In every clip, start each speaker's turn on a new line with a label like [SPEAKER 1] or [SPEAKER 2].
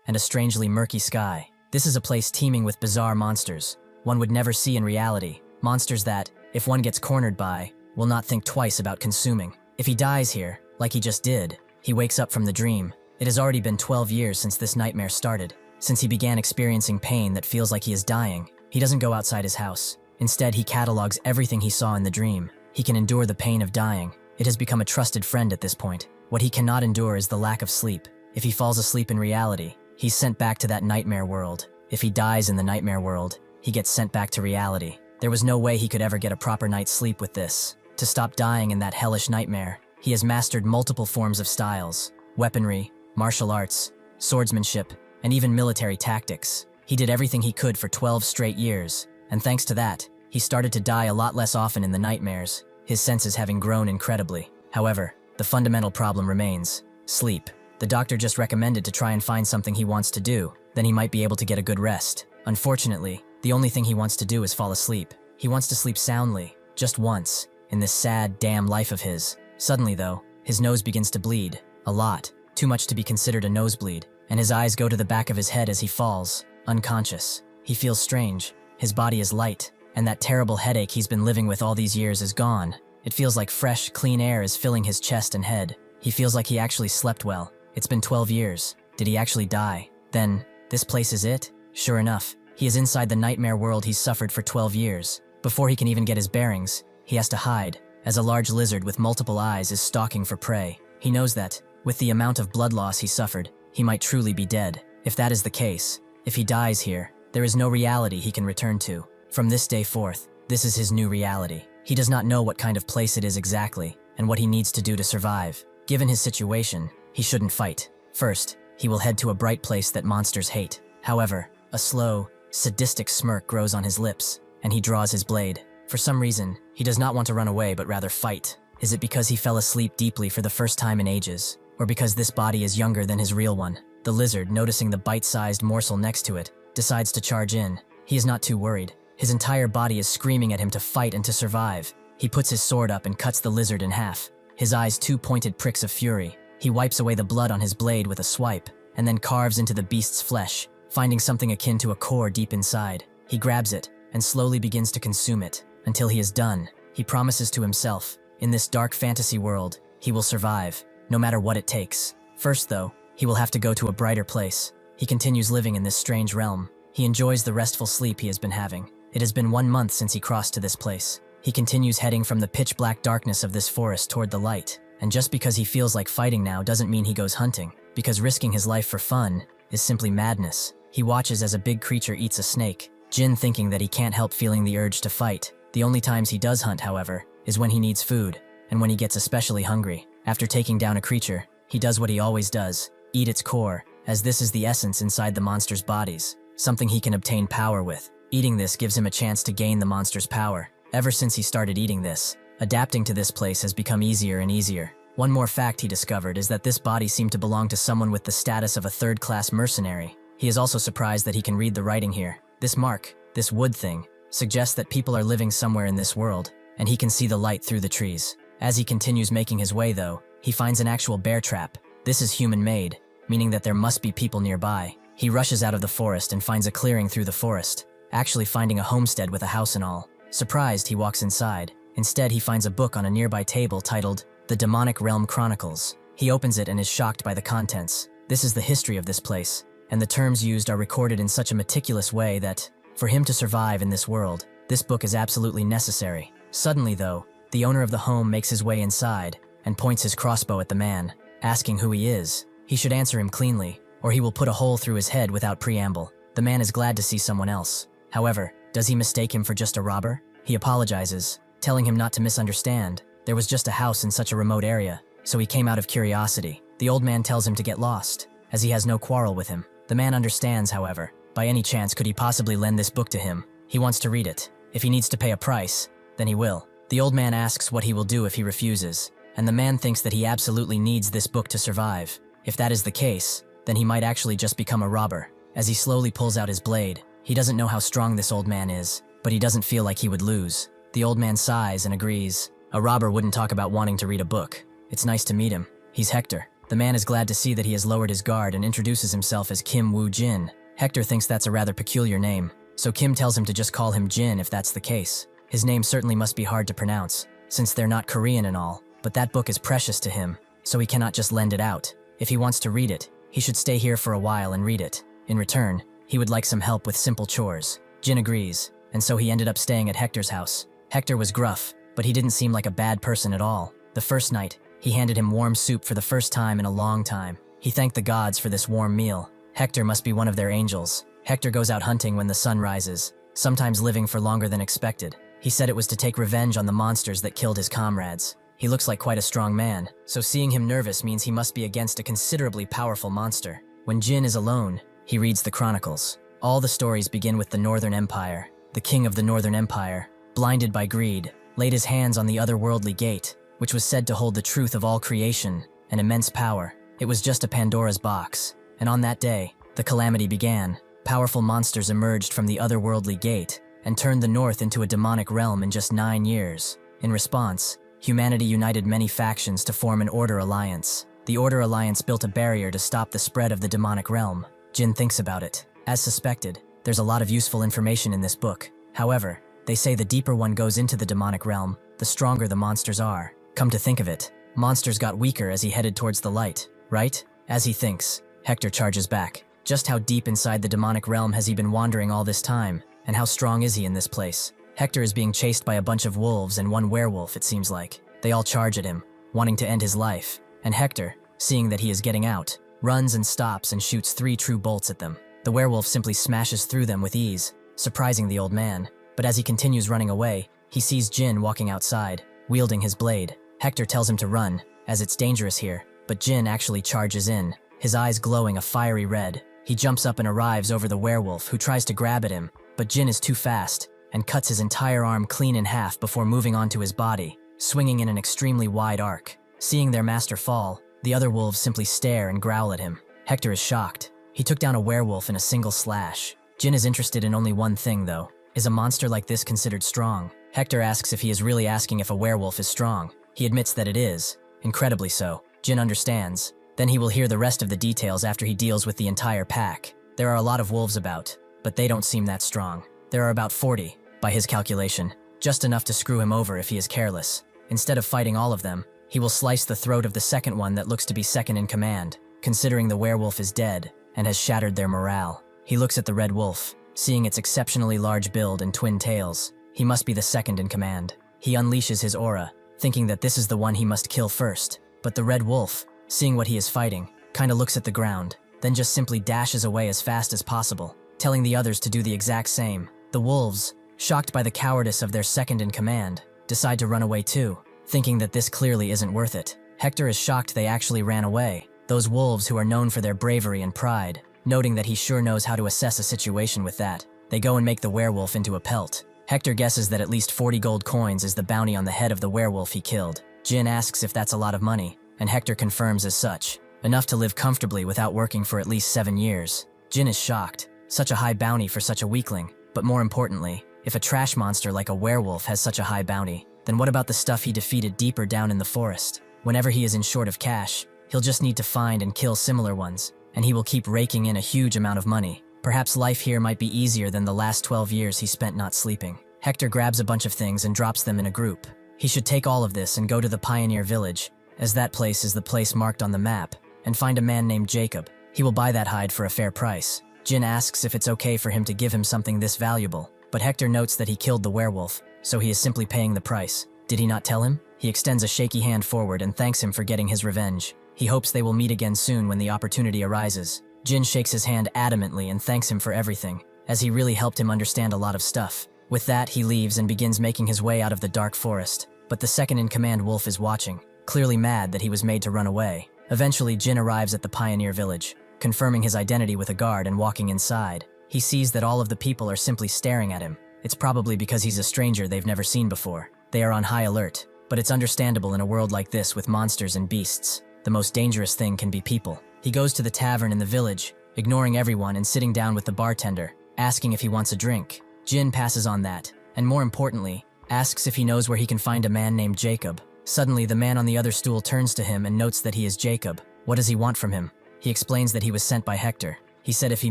[SPEAKER 1] and a strangely murky sky. This is a place teeming with bizarre monsters one would never see in reality. Monsters that, if one gets cornered by, will not think twice about consuming. If he dies here, like he just did, he wakes up from the dream. It has already been 12 years since this nightmare started, since he began experiencing pain that feels like he is dying. He doesn't go outside his house. Instead, he catalogs everything he saw in the dream. He can endure the pain of dying. It has become a trusted friend at this point. What he cannot endure is the lack of sleep. If he falls asleep in reality, he's sent back to that nightmare world. If he dies in the nightmare world, he gets sent back to reality. There was no way he could ever get a proper night's sleep with this. To stop dying in that hellish nightmare, he has mastered multiple forms of styles, weaponry, martial arts, swordsmanship, and even military tactics. He did everything he could for 12 straight years, and thanks to that, he started to die a lot less often in the nightmares, his senses having grown incredibly. However, the fundamental problem remains: sleep. The doctor just recommended to try and find something he wants to do, then he might be able to get a good rest. Unfortunately, the only thing he wants to do is fall asleep. He wants to sleep soundly, just once, in this sad, damn life of his. Suddenly though, his nose begins to bleed. A lot. Too much to be considered a nosebleed. And his eyes go to the back of his head as he falls, unconscious. He feels strange. His body is light, and that terrible headache he's been living with all these years is gone. It feels like fresh, clean air is filling his chest and head. He feels like he actually slept well. It's been 12 years. Did he actually die? Then, this place is it? Sure enough, he is inside the nightmare world he's suffered for 12 years. Before he can even get his bearings, he has to hide, as a large lizard with multiple eyes is stalking for prey. He knows that, with the amount of blood loss he suffered, he might truly be dead. If that is the case, if he dies here, there is no reality he can return to. From this day forth, this is his new reality. He does not know what kind of place it is exactly, and what he needs to do to survive. Given his situation, he shouldn't fight. First, he will head to a bright place that monsters hate. However, a slow, sadistic smirk grows on his lips, and he draws his blade. For some reason, he does not want to run away but rather fight. Is it because he fell asleep deeply for the first time in ages? Or because this body is younger than his real one? The lizard, noticing the bite-sized morsel next to it, decides to charge in. He is not too worried. His entire body is screaming at him to fight and to survive. He puts his sword up and cuts the lizard in half. His eyes two pointed pricks of fury. He wipes away the blood on his blade with a swipe, and then carves into the beast's flesh, finding something akin to a core deep inside. He grabs it, and slowly begins to consume it. Until he is done, he promises to himself, in this dark fantasy world, he will survive, no matter what it takes. First though, he will have to go to a brighter place. He continues living in this strange realm. He enjoys the restful sleep he has been having. It has been 1 month since he crossed to this place. He continues heading from the pitch-black darkness of this forest toward the light. And just because he feels like fighting now doesn't mean he goes hunting, because risking his life for fun is simply madness. He watches as a big creature eats a snake, Jin thinking that he can't help feeling the urge to fight. The only times he does hunt, however, is when he needs food, and when he gets especially hungry. After taking down a creature, he does what he always does, eat its core, as this is the essence inside the monster's bodies, something he can obtain power with. Eating this gives him a chance to gain the monster's power. Ever since he started eating this, adapting to this place has become easier and easier. One more fact he discovered is that this body seemed to belong to someone with the status of a third-class mercenary. He is also surprised that he can read the writing here. This mark, this wood thing, suggests that people are living somewhere in this world, and he can see the light through the trees. As he continues making his way though, he finds an actual bear trap. This is human-made, meaning that there must be people nearby. He rushes out of the forest and finds a clearing through the forest, actually finding a homestead with a house and all. Surprised, he walks inside. Instead, he finds a book on a nearby table titled The Demonic Realm Chronicles. He opens it and is shocked by the contents. This is the history of this place, and the terms used are recorded in such a meticulous way that, for him to survive in this world, this book is absolutely necessary. Suddenly though, the owner of the home makes his way inside and points his crossbow at the man, asking who he is. He should answer him cleanly, or he will put a hole through his head without preamble. The man is glad to see someone else. However, does he mistake him for just a robber? He apologizes, telling him not to misunderstand. There was just a house in such a remote area, so he came out of curiosity. The old man tells him to get lost, as he has no quarrel with him. The man understands, however. By any chance could he possibly lend this book to him? He wants to read it. If he needs to pay a price, then he will. The old man asks what he will do if he refuses, and the man thinks that he absolutely needs this book to survive. If that is the case, then he might actually just become a robber. As he slowly pulls out his blade, he doesn't know how strong this old man is, but he doesn't feel like he would lose. The old man sighs and agrees. A robber wouldn't talk about wanting to read a book. It's nice to meet him. He's Hector. The man is glad to see that he has lowered his guard and introduces himself as Kim Woo-jin. Hector thinks that's a rather peculiar name, so Kim tells him to just call him Jin if that's the case. His name certainly must be hard to pronounce, since they're not Korean and all, but that book is precious to him, so he cannot just lend it out. If he wants to read it, he should stay here for a while and read it. In return, he would like some help with simple chores. Jin agrees, and so he ended up staying at Hector's house. Hector was gruff, but he didn't seem like a bad person at all. The first night, he handed him warm soup for the first time in a long time. He thanked the gods for this warm meal. Hector must be one of their angels. Hector goes out hunting when the sun rises, sometimes living for longer than expected. He said it was to take revenge on the monsters that killed his comrades. He looks like quite a strong man, so seeing him nervous means he must be against a considerably powerful monster. When Jin is alone, he reads the chronicles. All the stories begin with the Northern Empire. The king of the Northern Empire, blinded by greed, laid his hands on the otherworldly gate, which was said to hold the truth of all creation, an immense power. It was just a Pandora's box, and on that day, the calamity began. Powerful monsters emerged from the otherworldly gate and turned the North into a demonic realm in just 9 years. In response, humanity united many factions to form an Order Alliance. The Order Alliance built a barrier to stop the spread of the demonic realm. Jin thinks about it. As suspected, there's a lot of useful information in this book. However, they say the deeper one goes into the demonic realm, the stronger the monsters are. Come to think of it, monsters got weaker as he headed towards the light, right? As he thinks, Hector charges back. Just how deep inside the demonic realm has he been wandering all this time, and how strong is he in this place? Hector is being chased by a bunch of wolves and one werewolf, it seems like. They all charge at him, wanting to end his life, and Hector, seeing that he is getting out, runs and stops and shoots 3 true bolts at them. The werewolf simply smashes through them with ease, surprising the old man. But as he continues running away, he sees Jin walking outside, wielding his blade. Hector tells him to run, as it's dangerous here, but Jin actually charges in, his eyes glowing a fiery red. He jumps up and arrives over the werewolf, who tries to grab at him, but Jin is too fast, and cuts his entire arm clean in half before moving onto his body, swinging in an extremely wide arc. Seeing their master fall, the other wolves simply stare and growl at him. Hector is shocked. He took down a werewolf in a single slash. Jin is interested in only one thing, though. Is a monster like this considered strong? Hector asks if he is really asking if a werewolf is strong. He admits that it is, incredibly so. Jin understands. Then he will hear the rest of the details after he deals with the entire pack. There are a lot of wolves about, but they don't seem that strong. There are about 40, by his calculation, just enough to screw him over if he is careless. Instead of fighting all of them, he will slice the throat of the second one that looks to be second in command, considering the werewolf is dead and has shattered their morale. He looks at the red wolf, seeing its exceptionally large build and twin tails. He must be the second in command. He unleashes his aura, thinking that this is the one he must kill first. But the red wolf, seeing what he is fighting, kinda looks at the ground, then just simply dashes away as fast as possible, telling the others to do the exact same. The wolves, shocked by the cowardice of their second in command, decide to run away too, thinking that this clearly isn't worth it. Hector is shocked they actually ran away, those wolves who are known for their bravery and pride, noting that he sure knows how to assess a situation with that. They go and make the werewolf into a pelt. Hector guesses that at least 40 gold coins is the bounty on the head of the werewolf he killed. Jin asks if that's a lot of money, and Hector confirms as such. Enough to live comfortably without working for at least 7 years. Jin is shocked. Such a high bounty for such a weakling. But more importantly, if a trash monster like a werewolf has such a high bounty, then what about the stuff he defeated deeper down in the forest? Whenever he is in short of cash, he'll just need to find and kill similar ones, and he will keep raking in a huge amount of money. Perhaps life here might be easier than the last 12 years he spent not sleeping. Hector grabs a bunch of things and drops them in a group. He should take all of this and go to the Pioneer Village, as that place is the place marked on the map, and find a man named Jacob. He will buy that hide for a fair price. Jin asks if it's okay for him to give him something this valuable, but Hector notes that he killed the werewolf, so he is simply paying the price. Did he not tell him? He extends a shaky hand forward and thanks him for getting his revenge. He hopes they will meet again soon when the opportunity arises. Jin shakes his hand adamantly and thanks him for everything, as he really helped him understand a lot of stuff. With that, he leaves and begins making his way out of the dark forest. But the second-in-command wolf is watching, clearly mad that he was made to run away. Eventually, Jin arrives at the Pioneer Village, confirming his identity with a guard and walking inside. He sees that all of the people are simply staring at him. It's probably because he's a stranger they've never seen before. They are on high alert, but it's understandable in a world like this with monsters and beasts. The most dangerous thing can be people. He goes to the tavern in the village, ignoring everyone and sitting down with the bartender, asking if he wants a drink. Jin passes on that, and more importantly, asks if he knows where he can find a man named Jacob. Suddenly, the man on the other stool turns to him and notes that he is Jacob. What does he want from him? He explains that he was sent by Hector. He said if he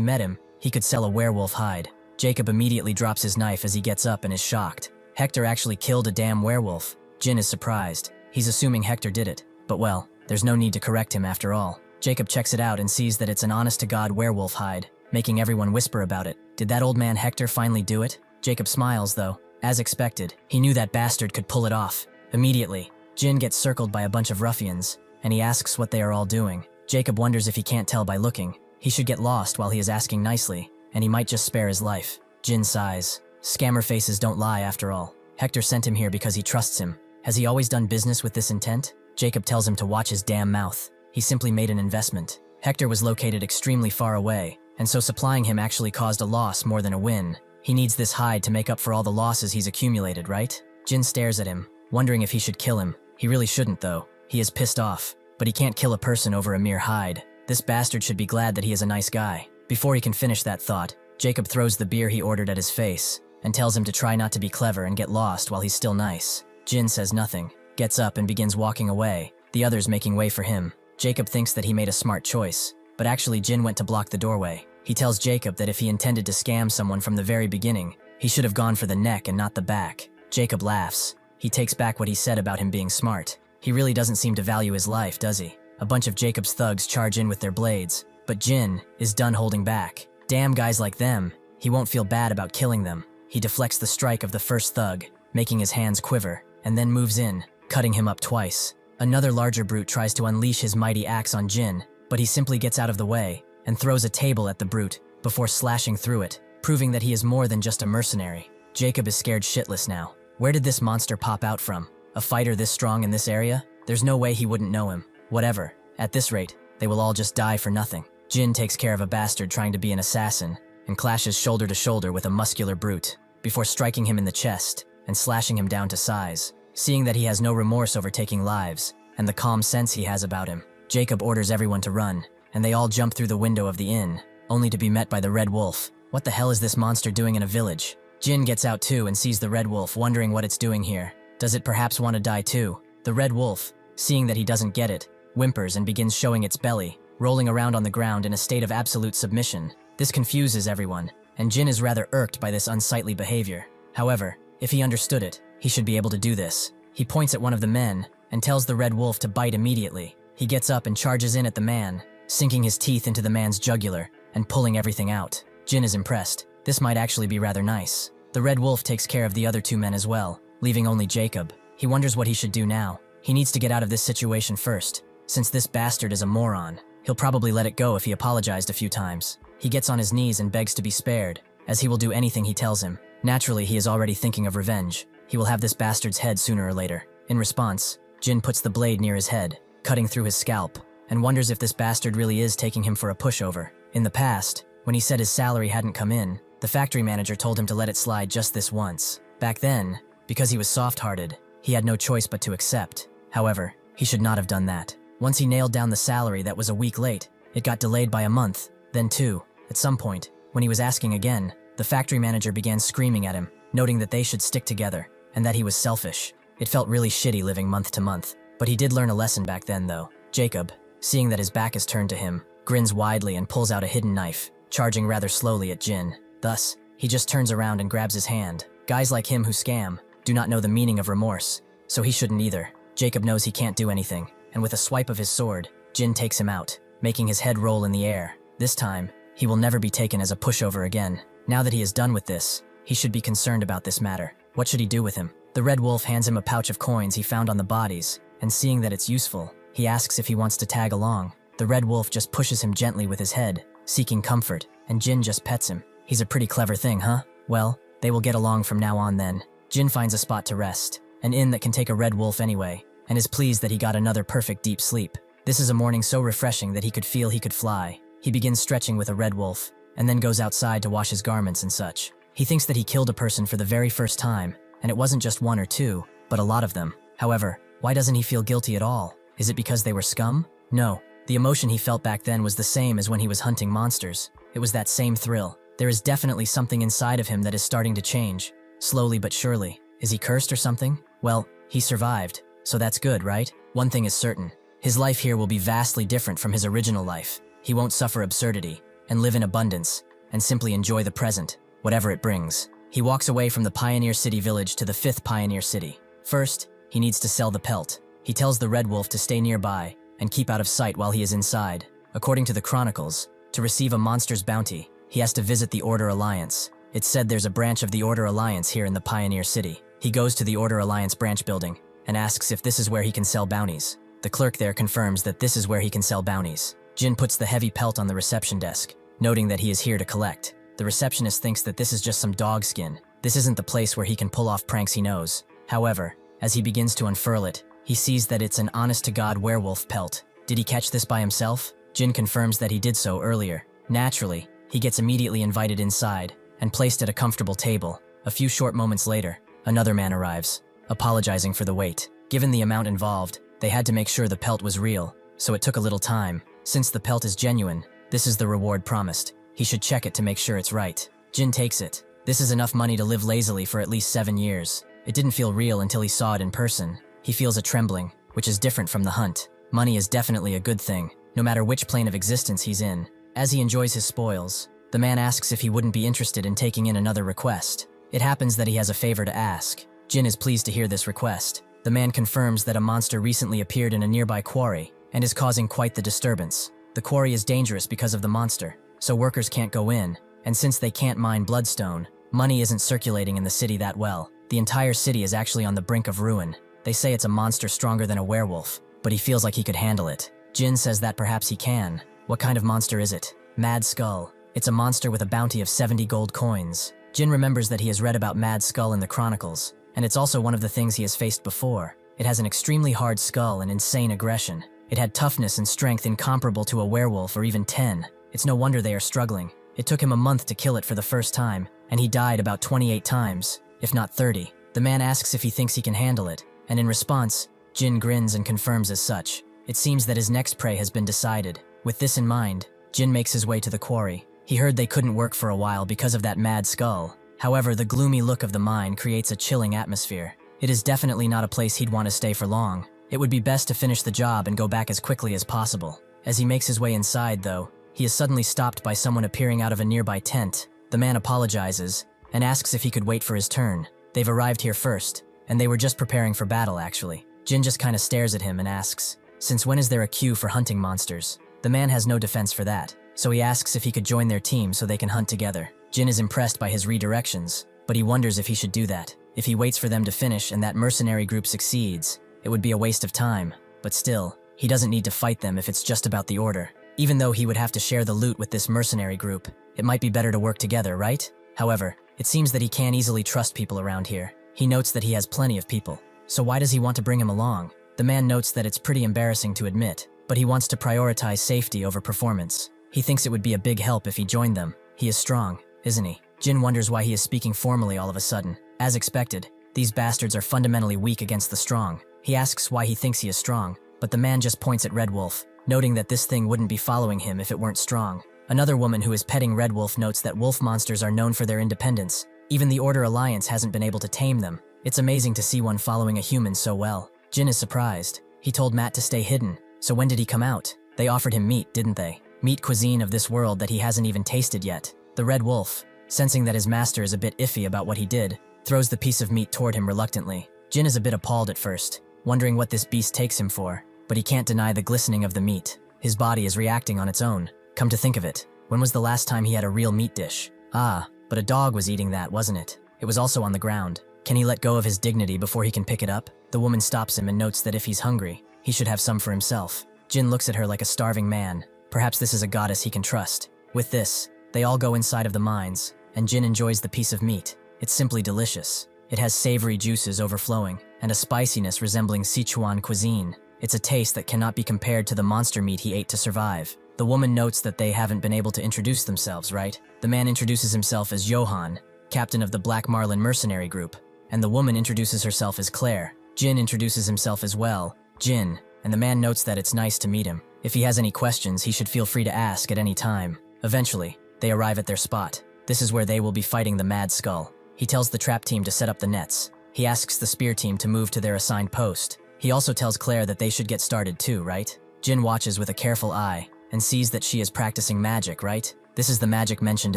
[SPEAKER 1] met him, he could sell a werewolf hide. Jacob immediately drops his knife as he gets up and is shocked. Hector actually killed a damn werewolf. Jin is surprised. He's assuming Hector did it. But well, there's no need to correct him after all. Jacob checks it out and sees that it's an honest-to-God werewolf hide, making everyone whisper about it. Did that old man Hector finally do it? Jacob smiles though. As expected, he knew that bastard could pull it off. Immediately, Jin gets circled by a bunch of ruffians, and he asks what they are all doing. Jacob wonders if he can't tell by looking. He should get lost while he is asking nicely, and he might just spare his life. Jin sighs. Scammer faces don't lie after all. Hector sent him here because he trusts him. Has he always done business with this intent? Jacob tells him to watch his damn mouth. He simply made an investment. Hector was located extremely far away, and so supplying him actually caused a loss more than a win. He needs this hide to make up for all the losses he's accumulated, right? Jin stares at him, wondering if he should kill him. He really shouldn't though. He is pissed off. But he can't kill a person over a mere hide. This bastard should be glad that he is a nice guy. Before he can finish that thought, Jacob throws the beer he ordered at his face, and tells him to try not to be clever and get lost while he's still nice. Jin says nothing, gets up and begins walking away, the others making way for him. Jacob thinks that he made a smart choice, but actually Jin went to block the doorway. He tells Jacob that if he intended to scam someone from the very beginning, he should have gone for the neck and not the back. Jacob laughs. He takes back what he said about him being smart. He really doesn't seem to value his life, does he? A bunch of Jacob's thugs charge in with their blades, but Jin is done holding back. Damn guys like them, he won't feel bad about killing them. He deflects the strike of the first thug, making his hands quiver, and then moves in, cutting him up twice. Another larger brute tries to unleash his mighty axe on Jin, but he simply gets out of the way and throws a table at the brute before slashing through it, proving that he is more than just a mercenary. Jacob is scared shitless now. Where did this monster pop out from? A fighter this strong in this area? There's no way he wouldn't know him. Whatever. At this rate, they will all just die for nothing. Jin takes care of a bastard trying to be an assassin and clashes shoulder to shoulder with a muscular brute before striking him in the chest and slashing him down to size. Seeing that he has no remorse over taking lives and the calm sense he has about him, Jacob orders everyone to run, and they all jump through the window of the inn, only to be met by the Red Wolf. What the hell is this monster doing in a village? Jin gets out too and sees the Red Wolf, wondering what it's doing here. Does it perhaps want to die too? The Red Wolf, seeing that he doesn't get it, whimpers and begins showing its belly, rolling around on the ground in a state of absolute submission. This confuses everyone, and Jin is rather irked by this unsightly behavior. However, if he understood it, he should be able to do this. He points at one of the men and tells the Red Wolf to bite immediately. He gets up and charges in at the man, sinking his teeth into the man's jugular and pulling everything out. Jin is impressed. This might actually be rather nice. The Red Wolf takes care of the other two men as well, leaving only Jacob. He wonders what he should do now. He needs to get out of this situation first. Since this bastard is a moron, he'll probably let it go if he apologized a few times. He gets on his knees and begs to be spared, as he will do anything he tells him. Naturally, he is already thinking of revenge. He will have this bastard's head sooner or later. In response, Jin puts the blade near his head, cutting through his scalp, and wonders if this bastard really is taking him for a pushover. In the past, when he said his salary hadn't come in, the factory manager told him to let it slide just this once. Back then, because he was soft-hearted, he had no choice but to accept. However, he should not have done that. Once he nailed down the salary that was a week late, it got delayed by a month, then two. At some point, when he was asking again, the factory manager began screaming at him, noting that they should stick together, and that he was selfish. It felt really shitty living month to month, but he did learn a lesson back then though. Jacob, seeing that his back is turned to him, grins widely and pulls out a hidden knife, charging rather slowly at Jin. Thus, he just turns around and grabs his hand. Guys like him who scam do not know the meaning of remorse, so he shouldn't either. Jacob knows he can't do anything, and with a swipe of his sword, Jin takes him out, making his head roll in the air. This time, he will never be taken as a pushover again. Now that he is done with this, he should be concerned about this matter. What should he do with him? The Red Wolf hands him a pouch of coins he found on the bodies, and seeing that it's useful, he asks if he wants to tag along. The Red Wolf just pushes him gently with his head, seeking comfort, and Jin just pets him. He's a pretty clever thing, huh? Well, they will get along from now on then. Jin finds a spot to rest, an inn that can take a Red Wolf anyway, and is pleased that he got another perfect deep sleep. This is a morning so refreshing that he could feel he could fly. He begins stretching with a Red Wolf, and then goes outside to wash his garments and such. He thinks that he killed a person for the very first time, and it wasn't just one or two, but a lot of them. However, why doesn't he feel guilty at all? Is it because they were scum? No. The emotion he felt back then was the same as when he was hunting monsters. It was that same thrill. There is definitely something inside of him that is starting to change, slowly but surely. Is he cursed or something? Well, he survived, so that's good, right? One thing is certain. His His life here will be vastly different from his original life. He won't suffer absurdity, and live in abundance, and simply enjoy the present, whatever it brings. He walks away from the Pioneer City village to the 5th Pioneer City. First, he needs to sell the pelt. He tells the Red Wolf to stay nearby and keep out of sight while he is inside. According to the chronicles, to receive a monster's bounty, he has to visit the Order Alliance. It's said there's a branch of the Order Alliance here in the Pioneer City. He goes to the Order Alliance branch building and asks if this is where he can sell bounties. The clerk there confirms that this is where he can sell bounties. Jin puts the heavy pelt on the reception desk, noting that he is here to collect. The receptionist thinks that this is just some dog skin. This isn't the place where he can pull off pranks he knows. However, as he begins to unfurl it, he sees that it's an honest-to-God werewolf pelt. Did he catch this by himself? Jin confirms that he did so earlier. Naturally, he gets immediately invited inside and placed at a comfortable table. A few short moments later, another man arrives, apologizing for the wait. Given the amount involved, they had to make sure the pelt was real, so it took a little time. Since the pelt is genuine, this is the reward promised. He should check it to make sure it's right. Jin takes it. This is enough money to live lazily for at least 7 years. It didn't feel real until he saw it in person. He feels a trembling, which is different from the hunt. Money is definitely a good thing, no matter which plane of existence he's in. As he enjoys his spoils, the man asks if he wouldn't be interested in taking in another request. It happens that he has a favor to ask. Jin is pleased to hear this request. The man confirms that a monster recently appeared in a nearby quarry and is causing quite the disturbance. The quarry is dangerous because of the monster, so workers can't go in, and since they can't mine bloodstone, money isn't circulating in the city that well. The entire city is actually on the brink of ruin. They say it's a monster stronger than a werewolf, but he feels like he could handle it. Jin says that perhaps he can. What kind of monster is it? Mad Skull. It's a monster with a bounty of 70 gold coins. Jin remembers that he has read about Mad Skull in the chronicles, and it's also one of the things he has faced before. It has an extremely hard skull and insane aggression. It had toughness and strength incomparable to a werewolf or even 10. It's no wonder they are struggling. It took him a month to kill it for the first time, and he died about 28 times, if not 30. The man asks if he thinks he can handle it, and in response, Jin grins and confirms as such. It seems that his next prey has been decided. With this in mind, Jin makes his way to the quarry. He heard they couldn't work for a while because of that Mad Skull. However, the gloomy look of the mine creates a chilling atmosphere. It is definitely not a place he'd want to stay for long. It would be best to finish the job and go back as quickly as possible. As he makes his way inside, though, he is suddenly stopped by someone appearing out of a nearby tent. The man apologizes and asks if he could wait for his turn. They've arrived here first, and they were just preparing for battle, actually. Jin just kinda stares at him and asks, "Since when is there a queue for hunting monsters?" The man has no defense for that, so he asks if he could join their team so they can hunt together. Jin is impressed by his redirections, but he wonders if he should do that. If he waits for them to finish and that mercenary group succeeds, it would be a waste of time. But still, he doesn't need to fight them if it's just about the order. Even though he would have to share the loot with this mercenary group, it might be better to work together, right? However, it seems that he can't easily trust people around here. He notes that he has plenty of people, so why does he want to bring him along? The man notes that it's pretty embarrassing to admit, but he wants to prioritize safety over performance. He thinks it would be a big help if he joined them. He is strong, isn't he? Jin wonders why he is speaking formally all of a sudden. As expected, these bastards are fundamentally weak against the strong. He asks why he thinks he is strong, but the man just points at Red Wolf, noting that this thing wouldn't be following him if it weren't strong. Another woman who is petting Red Wolf notes that wolf monsters are known for their independence. Even the Order Alliance hasn't been able to tame them. It's amazing to see one following a human so well. Jin is surprised. He told Matt to stay hidden, so when did he come out? They offered him meat, didn't they? Meat cuisine of this world that he hasn't even tasted yet. The Red Wolf, sensing that his master is a bit iffy about what he did, throws the piece of meat toward him reluctantly. Jin is a bit appalled at first, wondering what this beast takes him for, but he can't deny the glistening of the meat. His body is reacting on its own. Come to think of it, when was the last time he had a real meat dish? Ah, but a dog was eating that, wasn't it? It was also on the ground. Can he let go of his dignity before he can pick it up? The woman stops him and notes that if he's hungry, he should have some for himself. Jin looks at her like a starving man. Perhaps this is a goddess he can trust. With this, they all go inside of the mines, and Jin enjoys the piece of meat. It's simply delicious. It has savory juices overflowing, and a spiciness resembling Sichuan cuisine. It's a taste that cannot be compared to the monster meat he ate to survive. The woman notes that they haven't been able to introduce themselves, right? The man introduces himself as Johan, captain of the Black Marlin mercenary group, and the woman introduces herself as Claire. Jin introduces himself as well, Jin, and the man notes that it's nice to meet him. If he has any questions, he should feel free to ask at any time. Eventually, they arrive at their spot. This is where they will be fighting the Mad Skull. He tells the trap team to set up the nets. He asks the spear team to move to their assigned post. He also tells Claire that they should get started too, right? Jin watches with a careful eye and sees that she is practicing magic, right? This is the magic mentioned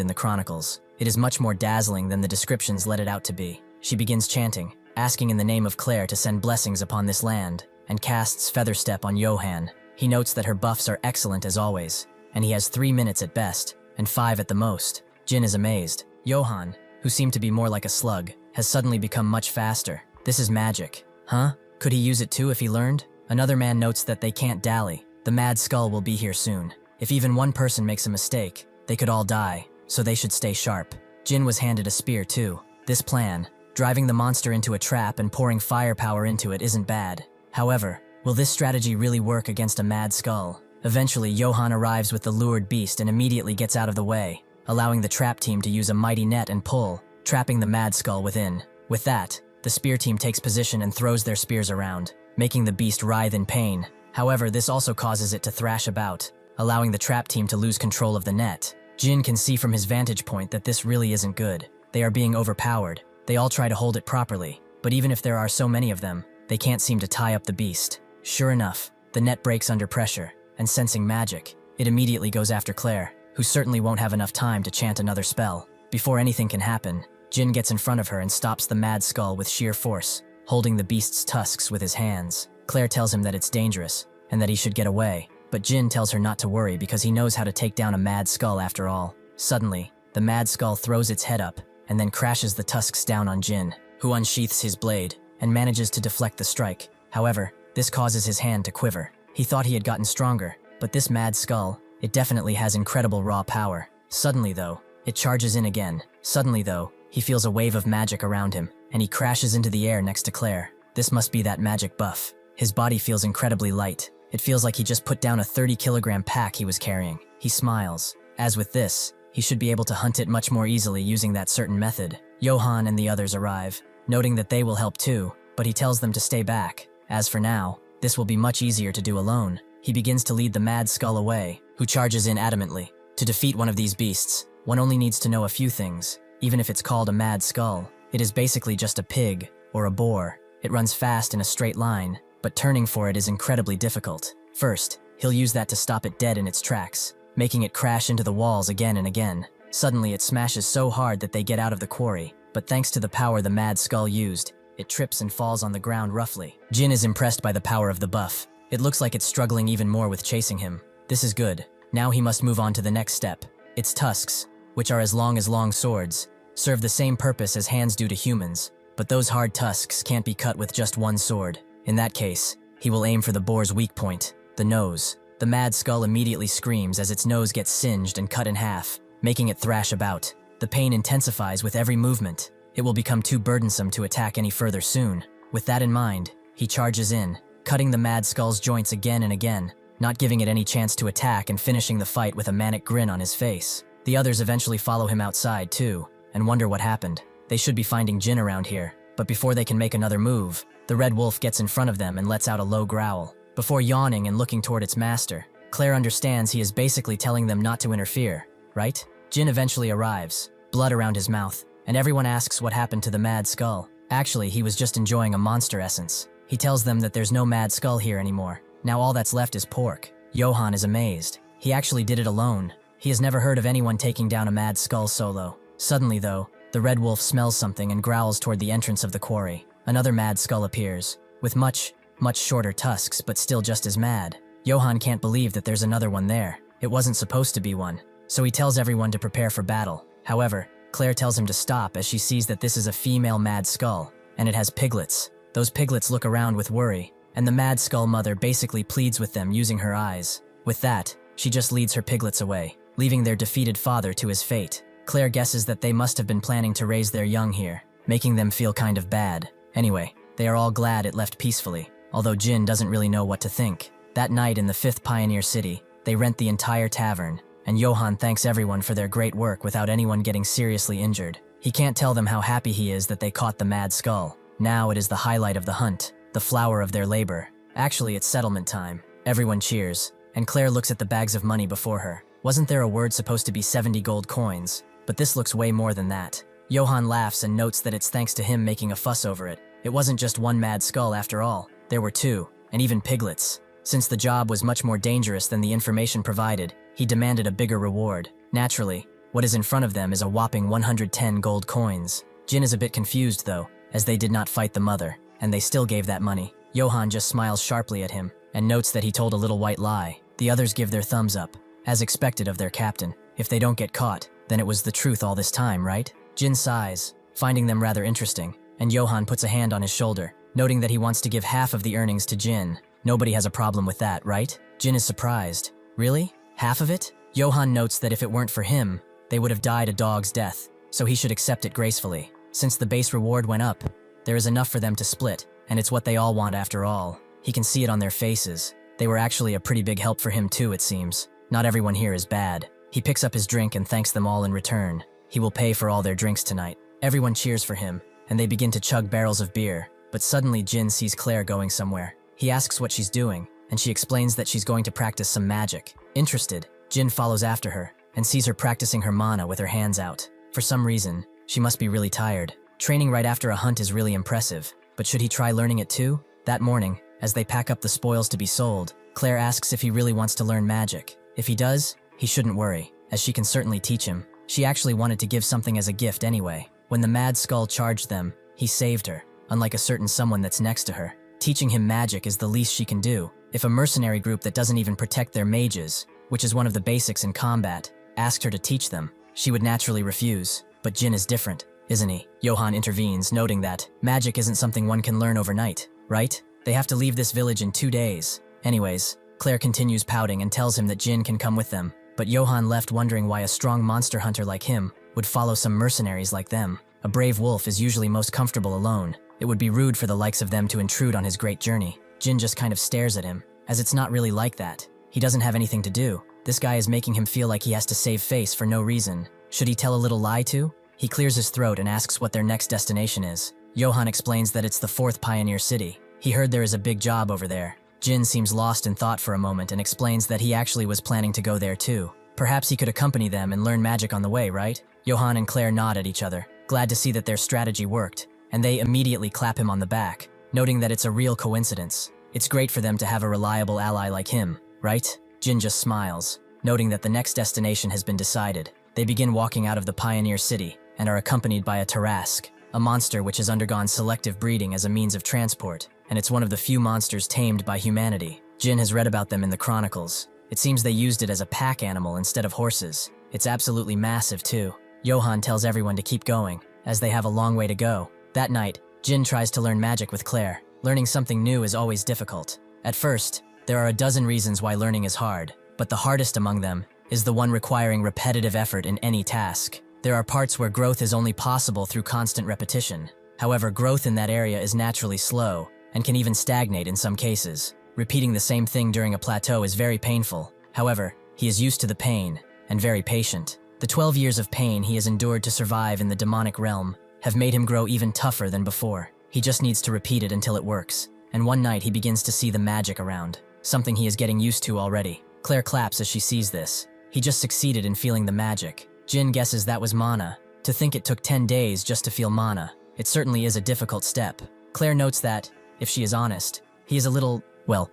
[SPEAKER 1] in the chronicles. It is much more dazzling than the descriptions let it out to be. She begins chanting, asking in the name of Claire to send blessings upon this land, and casts Feather Step on Johan. He notes that her buffs are excellent as always, and he has 3 minutes at best, and 5 at the most. Jin is amazed. Johan, who seemed to be more like a slug, has suddenly become much faster. This is magic. Huh? Could he use it too if he learned? Another man notes that they can't dally. The Mad Skull will be here soon. If even one person makes a mistake, they could all die, so they should stay sharp. Jin was handed a spear too. This plan, driving the monster into a trap and pouring firepower into it, isn't bad. However, will this strategy really work against a Mad Skull? Eventually, Johan arrives with the lured beast and immediately gets out of the way, allowing the trap team to use a mighty net and pull, trapping the Mad Skull within. With that, the spear team takes position and throws their spears around, making the beast writhe in pain. However, this also causes it to thrash about, allowing the trap team to lose control of the net. Jin can see from his vantage point that this really isn't good. They are being overpowered. They all try to hold it properly, but even if there are so many of them, they can't seem to tie up the beast. Sure enough, the net breaks under pressure, and sensing magic, it immediately goes after Claire, who certainly won't have enough time to chant another spell. Before anything can happen, Jin gets in front of her and stops the Mad Skull with sheer force, holding the beast's tusks with his hands. Claire tells him that it's dangerous, and that he should get away, but Jin tells her not to worry because he knows how to take down a Mad Skull after all. Suddenly, the Mad Skull throws its head up, and then crashes the tusks down on Jin, who unsheaths his blade, and manages to deflect the strike. However, this causes his hand to quiver. He thought he had gotten stronger, but this Mad Skull, it definitely has incredible raw power. Suddenly though, it charges in again. Suddenly though, he feels a wave of magic around him, and he crashes into the air next to Claire. This must be that magic buff. His body feels incredibly light. It feels like he just put down a 30-kilogram pack he was carrying. He smiles. As with this, he should be able to hunt it much more easily using that certain method. Johan and the others arrive, noting that they will help too, but he tells them to stay back. As for now, this will be much easier to do alone. He begins to lead the Mad Skull away, who charges in adamantly. To defeat one of these beasts, one only needs to know a few things. Even if it's called a Mad Skull, it is basically just a pig, or a boar. It runs fast in a straight line, but turning for it is incredibly difficult. First, he'll use that to stop it dead in its tracks, making it crash into the walls again and again. Suddenly it smashes so hard that they get out of the quarry, but thanks to the power the Mad Skull used, it trips and falls on the ground roughly. Jin is impressed by the power of the buff. It looks like it's struggling even more with chasing him. This is good. Now he must move on to the next step. Its tusks, which are as long swords, serve the same purpose as hands do to humans, but those hard tusks can't be cut with just one sword. In that case, he will aim for the boar's weak point, the nose. The Mad Skull immediately screams as its nose gets singed and cut in half, making it thrash about. The pain intensifies with every movement. It will become too burdensome to attack any further soon. With that in mind, he charges in, cutting the Mad Skull's joints again and again, not giving it any chance to attack and finishing the fight with a manic grin on his face. The others eventually follow him outside too, and wonder what happened. They should be finding Jin around here, but before they can make another move, the Red Wolf gets in front of them and lets out a low growl. Before yawning and looking toward its master, Claire understands he is basically telling them not to interfere, right? Jin eventually arrives, blood around his mouth, and everyone asks what happened to the Mad Skull. Actually, he was just enjoying a monster essence. He tells them that there's no Mad Skull here anymore. Now all that's left is pork. Johan is amazed. He actually did it alone. He has never heard of anyone taking down a Mad Skull solo. Suddenly though, the Red Wolf smells something and growls toward the entrance of the quarry. Another Mad Skull appears, with much shorter tusks but still just as mad. Johan can't believe that there's another one there. It wasn't supposed to be one. So he tells everyone to prepare for battle. However, Claire tells him to stop as she sees that this is a female Mad Skull, and it has piglets. Those piglets look around with worry, and the Mad Skull mother basically pleads with them using her eyes. With that, she just leads her piglets away, leaving their defeated father to his fate. Claire guesses that they must have been planning to raise their young here, making them feel kind of bad. Anyway, they are all glad it left peacefully, although Jin doesn't really know what to think. That night in the 5th Pioneer City, they rent the entire tavern, and Johan thanks everyone for their great work without anyone getting seriously injured. He can't tell them how happy he is that they caught the Mad Skull. Now it is the highlight of the hunt, the flower of their labor. Actually, it's settlement time. Everyone cheers, and Claire looks at the bags of money before her. Wasn't there a word supposed to be 70 gold coins? But this looks way more than that. Johan laughs and notes that it's thanks to him making a fuss over it. It wasn't just one Mad Skull after all. There were 2, and even piglets. Since the job was much more dangerous than the information provided, he demanded a bigger reward. Naturally, what is in front of them is a whopping 110 gold coins. Jin is a bit confused though, as they did not fight the mother, and they still gave that money. Johan just smiles sharply at him, and notes that he told a little white lie. The others give their thumbs up, as expected of their captain. If they don't get caught, then it was the truth all this time, right? Jin sighs, finding them rather interesting, and Johan puts a hand on his shoulder, noting that he wants to give half of the earnings to Jin. Nobody has a problem with that, right? Jin is surprised. Really? Half of it? Johan notes that if it weren't for him, they would have died a dog's death, so he should accept it gracefully. Since the base reward went up, there is enough for them to split, and it's what they all want after all. He can see it on their faces. They were actually a pretty big help for him too, it seems. Not everyone here is bad. He picks up his drink and thanks them all in return. He will pay for all their drinks tonight. Everyone cheers for him, and they begin to chug barrels of beer. But suddenly Jin sees Claire going somewhere. He asks what she's doing, and she explains that she's going to practice some magic. Interested, Jin follows after her, and sees her practicing her mana with her hands out. For some reason, she must be really tired. Training right after a hunt is really impressive, but should he try learning it too? That morning, as they pack up the spoils to be sold, Claire asks if he really wants to learn magic. If he does, he shouldn't worry, as she can certainly teach him. She actually wanted to give something as a gift anyway. When the Mad Skull charged them, he saved her, unlike a certain someone that's next to her. Teaching him magic is the least she can do. If a mercenary group that doesn't even protect their mages, which is one of the basics in combat, asked her to teach them, she would naturally refuse. But Jin is different, isn't he? Johan intervenes, noting that magic isn't something one can learn overnight, right? They have to leave this village in 2 days. Anyways, Claire continues pouting and tells him that Jin can come with them. But Johan left wondering why a strong monster hunter like him would follow some mercenaries like them. A brave wolf is usually most comfortable alone. It would be rude for the likes of them to intrude on his great journey. Jin just kind of stares at him, as it's not really like that. He doesn't have anything to do. This guy is making him feel like he has to save face for no reason. Should he tell a little lie too? He clears his throat and asks what their next destination is. Johan explains that it's the 4th Pioneer City. He heard there is a big job over there. Jin seems lost in thought for a moment and explains that he actually was planning to go there too. Perhaps he could accompany them and learn magic on the way, right? Johan and Claire nod at each other, glad to see that their strategy worked, and they immediately clap him on the back, noting that it's a real coincidence. It's great for them to have a reliable ally like him, right? Jin just smiles, noting that the next destination has been decided. They begin walking out of the Pioneer City and are accompanied by a Tarask, a monster which has undergone selective breeding as a means of transport, and it's one of the few monsters tamed by humanity. Jin has read about them in the chronicles. It seems they used it as a pack animal instead of horses. It's absolutely massive too. Johan tells everyone to keep going, as they have a long way to go. That night, Jin tries to learn magic with Claire. Learning something new is always difficult. At first, there are a dozen reasons why learning is hard, but the hardest among them is the one requiring repetitive effort in any task. There are parts where growth is only possible through constant repetition. However, growth in that area is naturally slow, and can even stagnate in some cases. Repeating the same thing during a plateau is very painful. However, he is used to the pain, and very patient. The 12 years of pain he has endured to survive in the demonic realm have made him grow even tougher than before. He just needs to repeat it until it works, and one night he begins to see the magic around, something he is getting used to already. Claire claps as she sees this. He just succeeded in feeling the magic. Jin guesses that was mana. To think it took 10 days just to feel mana, it certainly is a difficult step. Claire notes that, if she is honest, he is a little, well,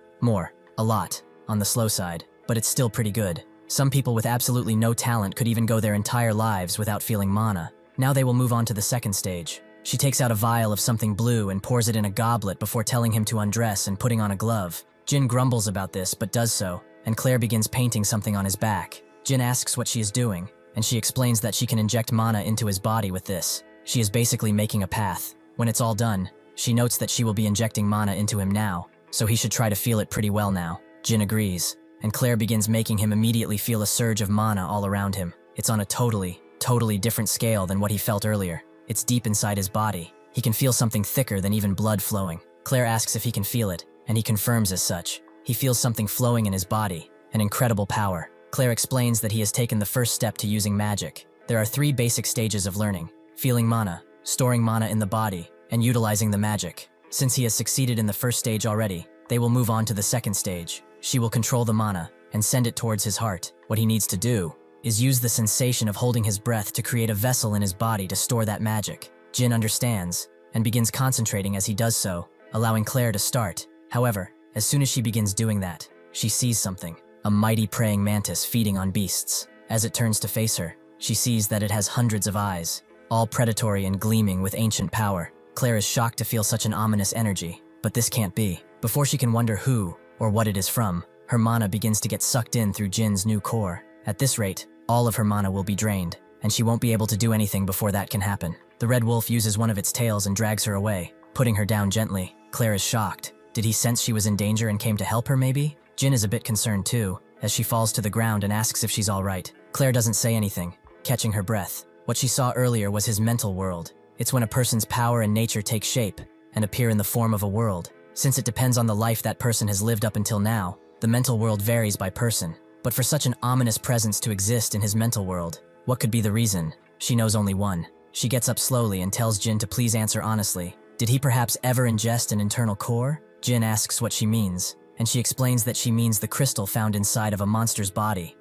[SPEAKER 1] a lot, on the slow side, but it's still pretty good. Some people with absolutely no talent could even go their entire lives without feeling mana. Now they will move on to the second stage. She takes out a vial of something blue and pours it in a goblet before telling him to undress and putting on a glove. Jin grumbles about this but does so, and Claire begins painting something on his back. Jin asks what she is doing, and she explains that she can inject mana into his body with this. She is basically making a path. When it's all done, she notes that she will be injecting mana into him now, so he should try to feel it pretty well now. Jin agrees, and Claire begins making him immediately feel a surge of mana all around him. It's on a totally different scale than what he felt earlier. It's deep inside his body. He can feel something thicker than even blood flowing. Claire asks if he can feel it, and he confirms as such. He feels something flowing in his body, an incredible power. Claire explains that he has taken the first step to using magic. There are 3 basic stages of learning: feeling mana, storing mana in the body, and utilizing the magic. Since he has succeeded in the first stage already, they will move on to the second stage. She will control the mana and send it towards his heart. What he needs to do is use the sensation of holding his breath to create a vessel in his body to store that magic. Jin understands and begins concentrating as he does so, allowing Claire to start. However, as soon as she begins doing that, she sees something, a mighty praying mantis feeding on beasts. As it turns to face her, she sees that it has hundreds of eyes, all predatory and gleaming with ancient power. Claire is shocked to feel such an ominous energy, but this can't be. Before she can wonder who or what it is from, her mana begins to get sucked in through Jin's new core. At this rate, all of her mana will be drained, and she won't be able to do anything before that can happen. The red wolf uses one of its tails and drags her away, putting her down gently. Claire is shocked. Did he sense she was in danger and came to help her maybe? Jin is a bit concerned too, as she falls to the ground and asks if she's all right. Claire doesn't say anything, catching her breath. What she saw earlier was his mental world. It's when a person's power and nature take shape and appear in the form of a world. Since it depends on the life that person has lived up until now, the mental world varies by person. But for such an ominous presence to exist in his mental world, what could be the reason? She knows only one. She gets up slowly and tells Jin to please answer honestly. Did he perhaps ever ingest an internal core? Jin asks what she means, and she explains that she means the crystal found inside of a monster's body.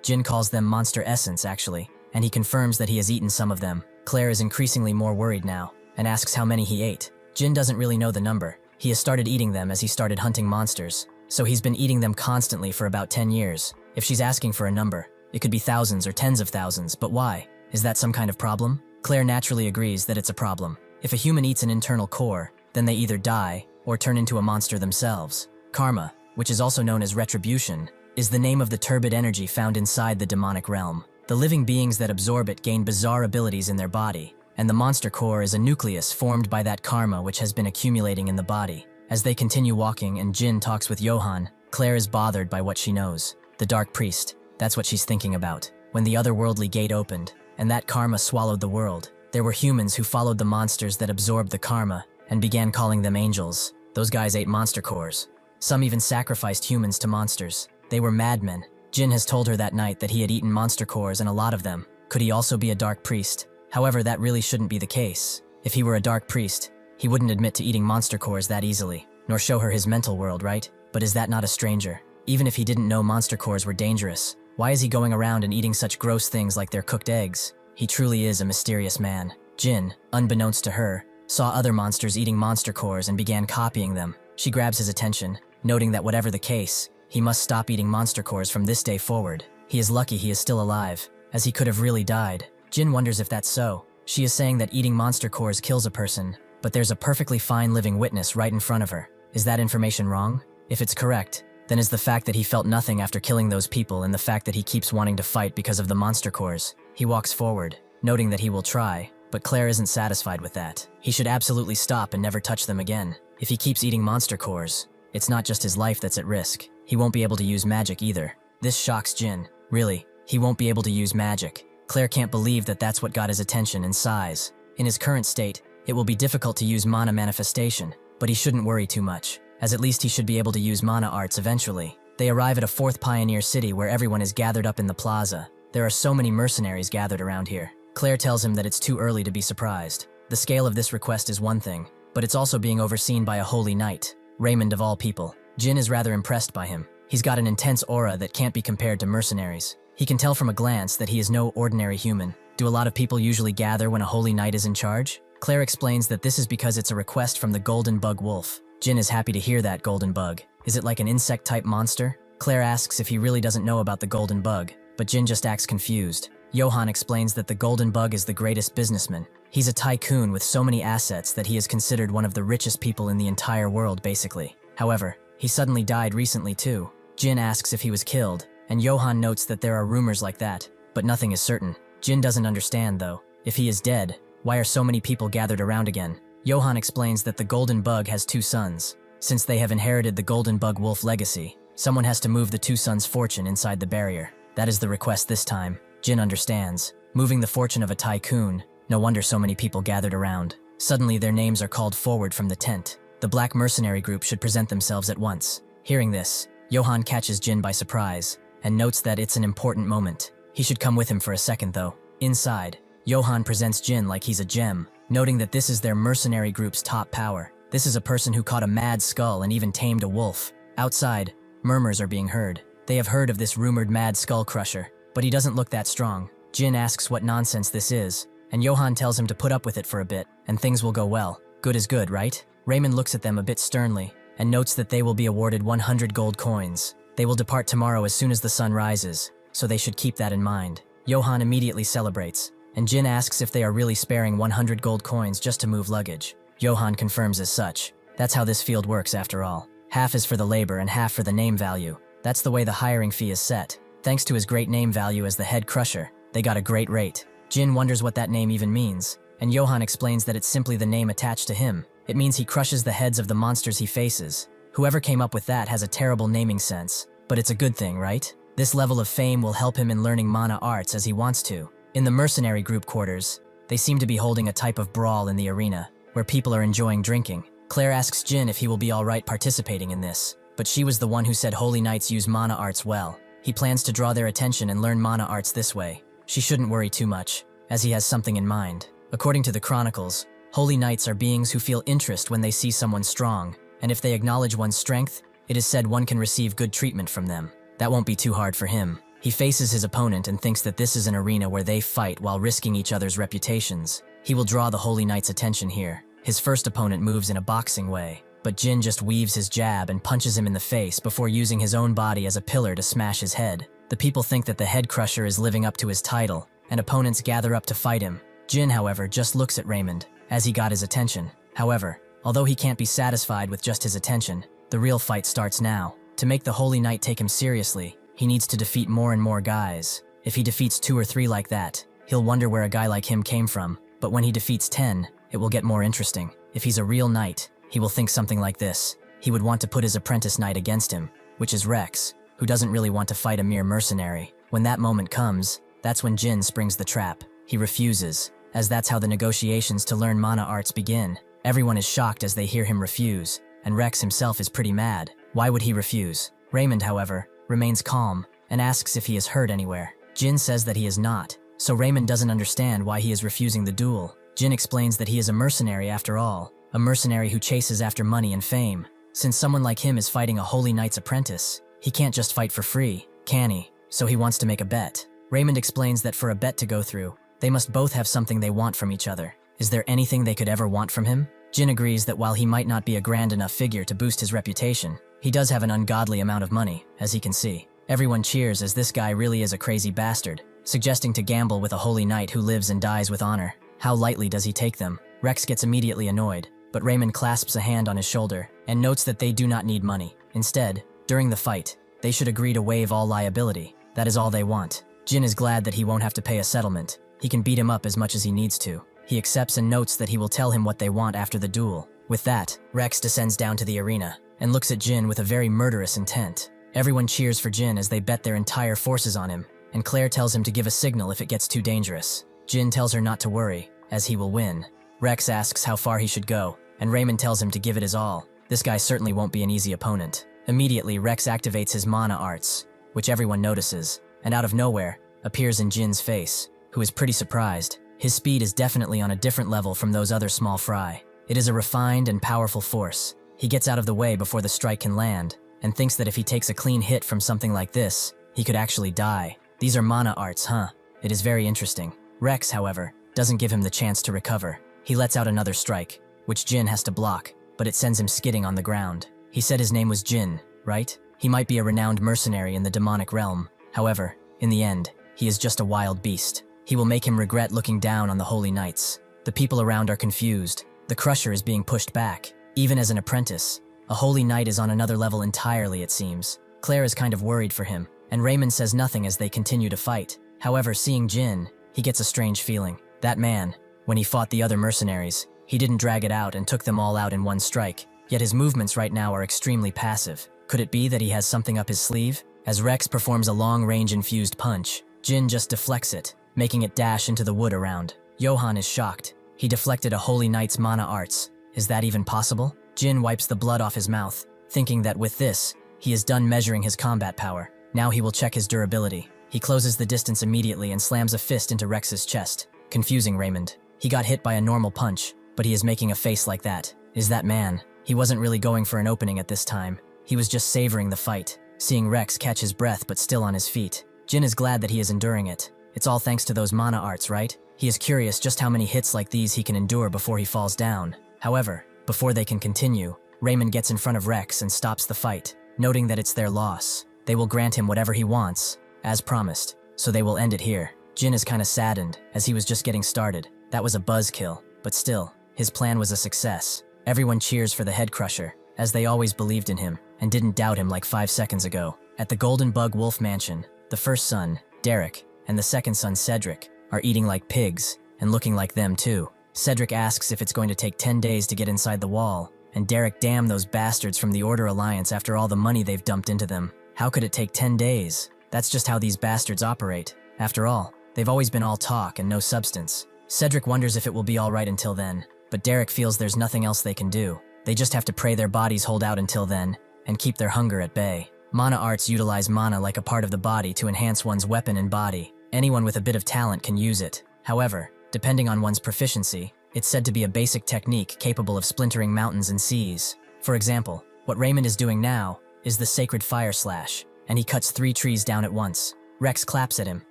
[SPEAKER 1] Jin calls them monster essence actually, and he confirms that he has eaten some of them. Claire is increasingly more worried now, and asks how many he ate. Jin doesn't really know the number. He has started eating them as he started hunting monsters, so he's been eating them constantly for about 10 years. If she's asking for a number, it could be thousands or tens of thousands, but why? Is that some kind of problem? Claire naturally agrees that it's a problem. If a human eats an internal core, then they either die or turn into a monster themselves. Karma, which is also known as retribution, is the name of the turbid energy found inside the demonic realm. The living beings that absorb it gain bizarre abilities in their body, and the monster core is a nucleus formed by that karma which has been accumulating in the body. As they continue walking and Jin talks with Johan, Claire is bothered by what she knows. The Dark Priest, that's what she's thinking about. When the otherworldly gate opened, and that karma swallowed the world, there were humans who followed the monsters that absorbed the karma and began calling them angels. Those guys ate monster cores. Some even sacrificed humans to monsters. They were madmen. Jin has told her that night that he had eaten monster cores and a lot of them. Could he also be a dark priest? However, that really shouldn't be the case. If he were a dark priest, he wouldn't admit to eating monster cores that easily, nor show her his mental world, right? But is that not a stranger? Even if he didn't know monster cores were dangerous, why is he going around and eating such gross things like their cooked eggs? He truly is a mysterious man. Jin, unbeknownst to her, saw other monsters eating monster cores and began copying them. She grabs his attention, noting that whatever the case, he must stop eating monster cores from this day forward. He is lucky he is still alive, as he could have really died. Jin wonders if that's so. She is saying that eating monster cores kills a person, but there's a perfectly fine living witness right in front of her. Is that information wrong? If it's correct, then is the fact that he felt nothing after killing those people and the fact that he keeps wanting to fight because of the monster cores. He walks forward, noting that he will try, but Claire isn't satisfied with that. He should absolutely stop and never touch them again. If he keeps eating monster cores, it's not just his life that's at risk. He won't be able to use magic either. This shocks Jin. Really, he won't be able to use magic. Claire can't believe that that's what got his attention and size. In his current state, it will be difficult to use mana manifestation, but he shouldn't worry too much, as at least he should be able to use mana arts eventually. They arrive at a fourth pioneer city where everyone is gathered up in the plaza. There are so many mercenaries gathered around here. Claire tells him that it's too early to be surprised. The scale of this request is one thing, but it's also being overseen by a holy knight, Raymond of all people. Jin is rather impressed by him. He's got an intense aura that can't be compared to mercenaries. He can tell from a glance that he is no ordinary human. Do a lot of people usually gather when a holy knight is in charge? Claire explains that this is because it's a request from the golden bug wolf. Jin is happy to hear that golden bug. Is it like an insect-type monster? Claire asks if he really doesn't know about the golden bug, but Jin just acts confused. Johan explains that the golden bug is the greatest businessman. He's a tycoon with so many assets that he is considered one of the richest people in the entire world, basically. However, he suddenly died recently too. Jin asks if he was killed, and Johan notes that there are rumors like that, but nothing is certain. Jin doesn't understand though. If he is dead, why are so many people gathered around again? Johan explains that the golden bug has two sons. Since they have inherited the golden bug wolf legacy, someone has to move the two sons' fortune inside the barrier. That is the request this time. Jin understands. Moving the fortune of a tycoon, no wonder so many people gathered around. Suddenly their names are called forward from the tent. The black mercenary group should present themselves at once. Hearing this, Johan catches Jin by surprise, and notes that it's an important moment. He should come with him for a second though. Inside, Johan presents Jin like he's a gem, noting that this is their mercenary group's top power. This is a person who caught a mad skull and even tamed a wolf. Outside, murmurs are being heard. They have heard of this rumored mad skull crusher, but he doesn't look that strong. Jin asks what nonsense this is, and Johan tells him to put up with it for a bit, and things will go well. Good is good, right? Raymond looks at them a bit sternly, and notes that they will be awarded 100 gold coins. They will depart tomorrow as soon as the sun rises, so they should keep that in mind. Johan immediately celebrates, and Jin asks if they are really sparing 100 gold coins just to move luggage. Johan confirms as such. That's how this field works after all. Half is for the labor and half for the name value. That's the way the hiring fee is set. Thanks to his great name value as the head crusher, they got a great rate. Jin wonders what that name even means, and Johan explains that it's simply the name attached to him. It means he crushes the heads of the monsters he faces. Whoever came up with that has a terrible naming sense, but it's a good thing, right? This level of fame will help him in learning mana arts as he wants to. In the mercenary group quarters, they seem to be holding a type of brawl in the arena, where people are enjoying drinking. Claire asks Jin if he will be alright participating in this, but she was the one who said holy knights use mana arts well. He plans to draw their attention and learn mana arts this way. She shouldn't worry too much, as he has something in mind. According to the chronicles, holy knights are beings who feel interest when they see someone strong, and if they acknowledge one's strength, it is said one can receive good treatment from them. That won't be too hard for him. He faces his opponent and thinks that this is an arena where they fight while risking each other's reputations. He will draw the holy knight's attention here. His first opponent moves in a boxing way, but Jin just weaves his jab and punches him in the face before using his own body as a pillar to smash his head. The people think that the head crusher is living up to his title, and opponents gather up to fight him. Jin, however, just looks at Raymond, as he got his attention. However, although he can't be satisfied with just his attention, the real fight starts now. To make the holy knight take him seriously, he needs to defeat more and more guys. If he defeats 2 or 3 like that, he'll wonder where a guy like him came from, but when he defeats 10, it will get more interesting. If he's a real knight, he will think something like this. He would want to put his apprentice knight against him, which is Rex, who doesn't really want to fight a mere mercenary. When that moment comes, that's when Jin springs the trap. He refuses, as that's how the negotiations to learn mana arts begin. Everyone is shocked as they hear him refuse, and Rex himself is pretty mad. Why would he refuse? Raymond, however, remains calm and asks if he is hurt anywhere. Jin says that he is not, so Raymond doesn't understand why he is refusing the duel. Jin explains that he is a mercenary after all, a mercenary who chases after money and fame. Since someone like him is fighting a holy knight's apprentice, he can't just fight for free, can he? So he wants to make a bet. Raymond explains that for a bet to go through, they must both have something they want from each other. Is there anything they could ever want from him? Jin agrees that while he might not be a grand enough figure to boost his reputation, he does have an ungodly amount of money, as he can see. Everyone cheers as this guy really is a crazy bastard, suggesting to gamble with a holy knight who lives and dies with honor. How lightly does he take them? Rex gets immediately annoyed, but Raymond clasps a hand on his shoulder and notes that they do not need money. Instead, during the fight, they should agree to waive all liability. That is all they want. Jin is glad that he won't have to pay a settlement. He can beat him up as much as he needs to. He accepts and notes that he will tell him what they want after the duel. With that, Rex descends down to the arena and looks at Jin with a very murderous intent. Everyone cheers for Jin as they bet their entire forces on him, and Claire tells him to give a signal if it gets too dangerous. Jin tells her not to worry, as he will win. Rex asks how far he should go, and Raymond tells him to give it his all. This guy certainly won't be an easy opponent. Immediately, Rex activates his mana arts, which everyone notices, and out of nowhere, appears in Jin's face, who is pretty surprised. His speed is definitely on a different level from those other small fry. It is a refined and powerful force. He gets out of the way before the strike can land, and thinks that if he takes a clean hit from something like this, he could actually die. These are mana arts, huh? It is very interesting. Rex, however, doesn't give him the chance to recover. He lets out another strike, which Jin has to block, but it sends him skidding on the ground. He said his name was Jin, right? He might be a renowned mercenary in the demonic realm. However, in the end, he is just a wild beast. He will make him regret looking down on the holy knights. The people around are confused. The crusher is being pushed back. Even as an apprentice, a holy knight is on another level entirely, it seems. Claire is kind of worried for him, and Raymond says nothing as they continue to fight. However, seeing Jin, he gets a strange feeling. That man, when he fought the other mercenaries, he didn't drag it out and took them all out in one strike, yet his movements right now are extremely passive. Could it be that he has something up his sleeve? As Rex performs a long-range infused punch, Jin just deflects it, making it dash into the wood around. Johan is shocked. He deflected a holy knight's mana arts. Is that even possible? Jin wipes the blood off his mouth, thinking that with this, he is done measuring his combat power. Now he will check his durability. He closes the distance immediately and slams a fist into Rex's chest, confusing Raymond. He got hit by a normal punch, but he is making a face like that. Is that man? He wasn't really going for an opening at this time. He was just savoring the fight, seeing Rex catch his breath but still on his feet. Jin is glad that he is enduring it. It's all thanks to those mana arts, right? He is curious just how many hits like these he can endure before he falls down. However, before they can continue, Raymond gets in front of Rex and stops the fight, noting that it's their loss. They will grant him whatever he wants, as promised, so they will end it here. Jin is kinda saddened, as he was just getting started. That was a buzzkill, but still, his plan was a success. Everyone cheers for the head crusher, as they always believed in him, and didn't doubt him like 5 seconds ago. At the Golden Bug Wolf Mansion, the first son, Derek, and the second son, Cedric, are eating like pigs, and looking like them too. Cedric asks if it's going to take 10 days to get inside the wall, and Derek, damn those bastards from the Order Alliance after all the money they've dumped into them. How could it take 10 days? That's just how these bastards operate. After all, they've always been all talk and no substance. Cedric wonders if it will be alright until then, but Derek feels there's nothing else they can do. They just have to pray their bodies hold out until then, and keep their hunger at bay. Mana arts utilize mana like a part of the body to enhance one's weapon and body. Anyone with a bit of talent can use it. However, depending on one's proficiency, it's said to be a basic technique capable of splintering mountains and seas. For example, what Raymond is doing now is the Sacred Fire Slash, and he cuts 3 trees down at once. Rex claps at him.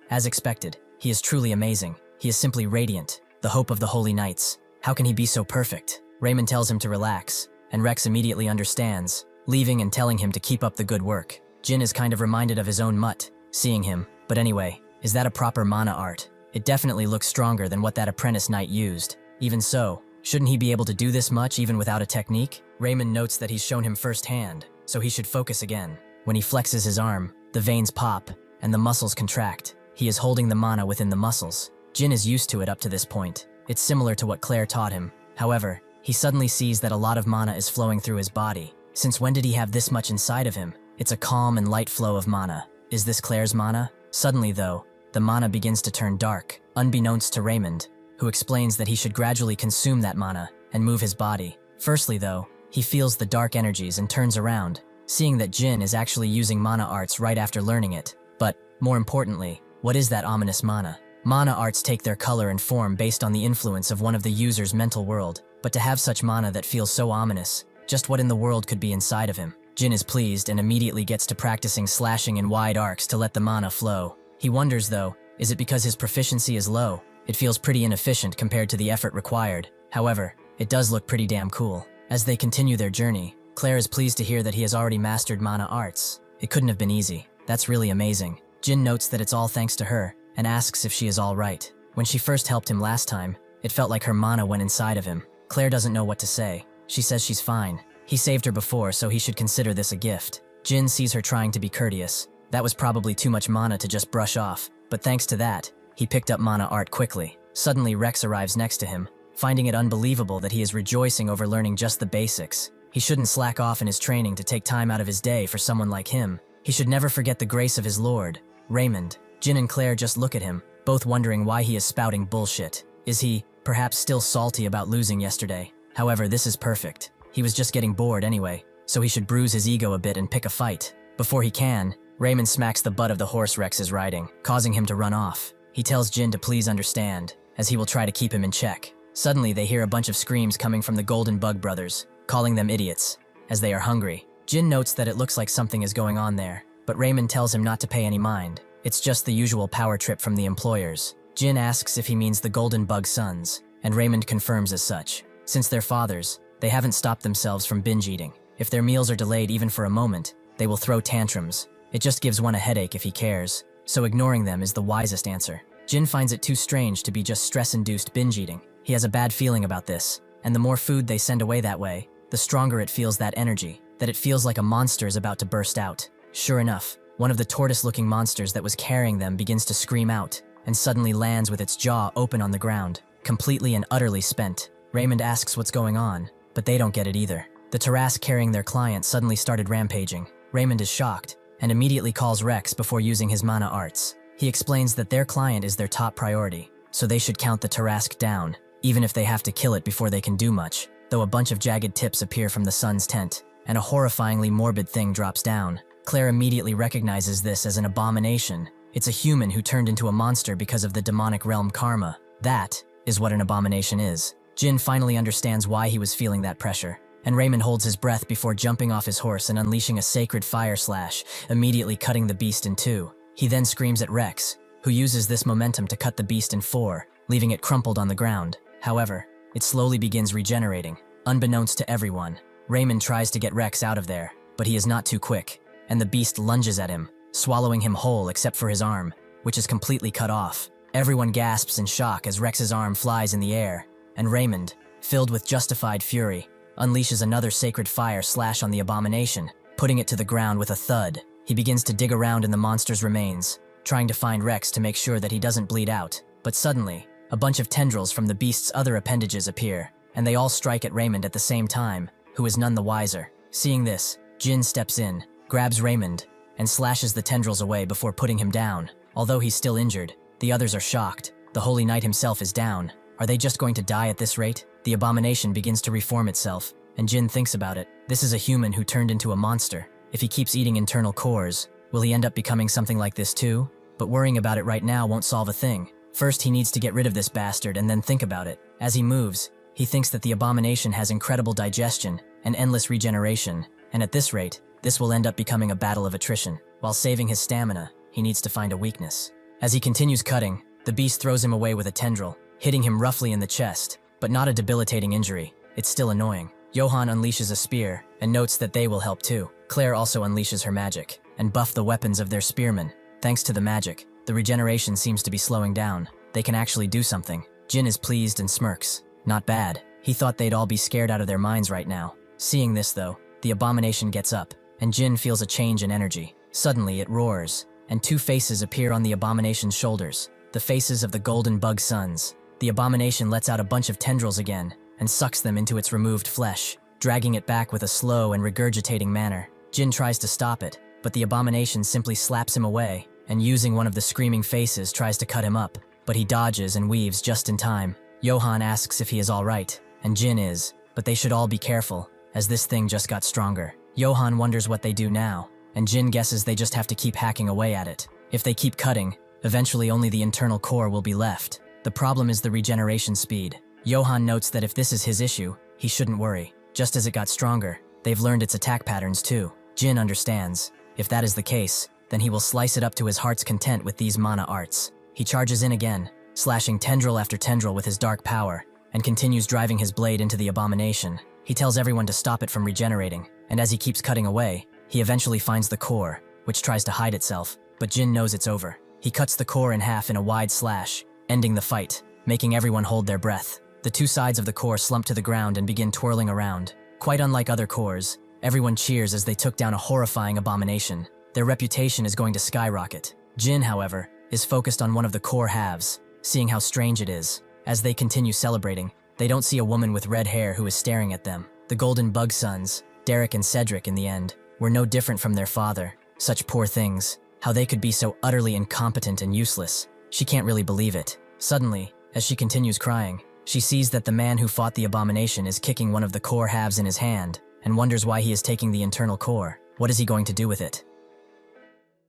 [SPEAKER 1] As expected, he is truly amazing. He is simply radiant, the hope of the Holy Knights. How can he be so perfect? Raymond tells him to relax, and Rex immediately understands, leaving and telling him to keep up the good work. Jin is kind of reminded of his own mutt, seeing him, but anyway, is that a proper mana art? It definitely looks stronger than what that apprentice knight used. Even so, shouldn't he be able to do this much even without a technique? Raymond notes that he's shown him firsthand, so he should focus again. When he flexes his arm, the veins pop, and the muscles contract. He is holding the mana within the muscles. Jin is used to it up to this point. It's similar to what Claire taught him. However, he suddenly sees that a lot of mana is flowing through his body. Since when did he have this much inside of him? It's a calm and light flow of mana. Is this Claire's mana? Suddenly though, the mana begins to turn dark, unbeknownst to Raymond, who explains that he should gradually consume that mana and move his body. Firstly though, he feels the dark energies and turns around, seeing that Jin is actually using mana arts right after learning it. But, more importantly, what is that ominous mana? Mana arts take their color and form based on the influence of one of the user's mental world, but to have such mana that feels so ominous, just what in the world could be inside of him? Jin is pleased and immediately gets to practicing slashing in wide arcs to let the mana flow. He wonders though, is it because his proficiency is low? It feels pretty inefficient compared to the effort required. However, it does look pretty damn cool. As they continue their journey, Claire is pleased to hear that he has already mastered mana arts. It couldn't have been easy. That's really amazing. Jin notes that it's all thanks to her, and asks if she is all right. When she first helped him last time, it felt like her mana went inside of him. Claire doesn't know what to say. She says she's fine. He saved her before, so he should consider this a gift. Jin sees her trying to be courteous. That was probably too much mana to just brush off, but thanks to that, he picked up mana art quickly. Suddenly Rex arrives next to him, finding it unbelievable that he is rejoicing over learning just the basics. He shouldn't slack off in his training to take time out of his day for someone like him. He should never forget the grace of his lord, Raymond. Jin and Claire just look at him, both wondering why he is spouting bullshit. Is he, perhaps, still salty about losing yesterday? However, this is perfect. He was just getting bored anyway, so he should bruise his ego a bit and pick a fight. Before he can, Raymond smacks the butt of the horse Rex is riding, causing him to run off. He tells Jin to please understand, as he will try to keep him in check. Suddenly, they hear a bunch of screams coming from the Golden Bug brothers, calling them idiots, as they are hungry. Jin notes that it looks like something is going on there, but Raymond tells him not to pay any mind. It's just the usual power trip from the employers. Jin asks if he means the Golden Bug sons, and Raymond confirms as such. Since they're fathers, they haven't stopped themselves from binge eating. If their meals are delayed even for a moment, they will throw tantrums. It just gives one a headache if he cares, so ignoring them is the wisest answer. Jin finds it too strange to be just stress-induced binge eating. He has a bad feeling about this, and the more food they send away that way, the stronger it feels that energy, that it feels like a monster is about to burst out. Sure enough, one of the tortoise-looking monsters that was carrying them begins to scream out, and suddenly lands with its jaw open on the ground, completely and utterly spent. Raymond asks what's going on, but they don't get it either. The Tarrasque carrying their client suddenly started rampaging. Raymond is shocked, and immediately calls Rex before using his mana arts. He explains that their client is their top priority, so they should count the Tarrasque down, even if they have to kill it before they can do much, though a bunch of jagged tips appear from the sun's tent, and a horrifyingly morbid thing drops down. Claire immediately recognizes this as an abomination. It's a human who turned into a monster because of the demonic realm karma. That is what an abomination is. Jin finally understands why he was feeling that pressure, and Raymond holds his breath before jumping off his horse and unleashing a sacred fire slash, immediately cutting the beast in two. He then screams at Rex, who uses this momentum to cut the beast in 4, leaving it crumpled on the ground. However, it slowly begins regenerating. Unbeknownst to everyone, Raymond tries to get Rex out of there, but he is not too quick, and the beast lunges at him, swallowing him whole except for his arm, which is completely cut off. Everyone gasps in shock as Rex's arm flies in the air, and Raymond, filled with justified fury, unleashes another sacred fire slash on the abomination, putting it to the ground with a thud. He begins to dig around in the monster's remains, trying to find Rex to make sure that he doesn't bleed out. But suddenly, a bunch of tendrils from the beast's other appendages appear, and they all strike at Raymond at the same time, who is none the wiser. Seeing this, Jin steps in, grabs Raymond, and slashes the tendrils away before putting him down. Although he's still injured, the others are shocked. The Holy Knight himself is down. Are they just going to die at this rate? The abomination begins to reform itself, and Jin thinks about it. This is a human who turned into a monster. If he keeps eating internal cores, will he end up becoming something like this too? But worrying about it right now won't solve a thing. First, he needs to get rid of this bastard and then think about it. As he moves, he thinks that the abomination has incredible digestion and endless regeneration, and at this rate, this will end up becoming a battle of attrition. While saving his stamina, he needs to find a weakness. As he continues cutting, the beast throws him away with a tendril, hitting him roughly in the chest, but not a debilitating injury. It's still annoying. Johann unleashes a spear and notes that they will help too. Claire also unleashes her magic and buff the weapons of their spearmen. Thanks to the magic, the regeneration seems to be slowing down. They can actually do something. Jin is pleased and smirks. Not bad. He thought they'd all be scared out of their minds right now. Seeing this though, the abomination gets up, and Jin feels a change in energy. Suddenly it roars, and two faces appear on the abomination's shoulders. The faces of the golden bug sons. The abomination lets out a bunch of tendrils again, and sucks them into its removed flesh, dragging it back with a slow and regurgitating manner. Jin tries to stop it, but the abomination simply slaps him away, and using one of the screaming faces tries to cut him up, but he dodges and weaves just in time. Johann asks if he is alright, and Jin is, but they should all be careful, as this thing just got stronger. Johann wonders what they do now, and Jin guesses they just have to keep hacking away at it. If they keep cutting, eventually only the internal core will be left. The problem is the regeneration speed. Johann notes that if this is his issue, he shouldn't worry. Just as it got stronger, they've learned its attack patterns too. Jin understands. If that is the case, then he will slice it up to his heart's content with these mana arts. He charges in again, slashing tendril after tendril with his dark power, and continues driving his blade into the abomination. He tells everyone to stop it from regenerating, and as he keeps cutting away, he eventually finds the core, which tries to hide itself, but Jin knows it's over. He cuts the core in half in a wide slash, ending the fight, making everyone hold their breath. The two sides of the core slump to the ground and begin twirling around. Quite unlike other cores, everyone cheers as they took down a horrifying abomination. Their reputation is going to skyrocket. Jin, however, is focused on one of the core halves, seeing how strange it is. As they continue celebrating, they don't see a woman with red hair who is staring at them. The golden bug sons, Derek and Cedric in the end, were no different from their father. Such poor things. How they could be so utterly incompetent and useless. She can't really believe it. Suddenly, as she continues crying, she sees that the man who fought the abomination is kicking one of the core halves in his hand, and wonders why he is taking the internal core. What is he going to do with it?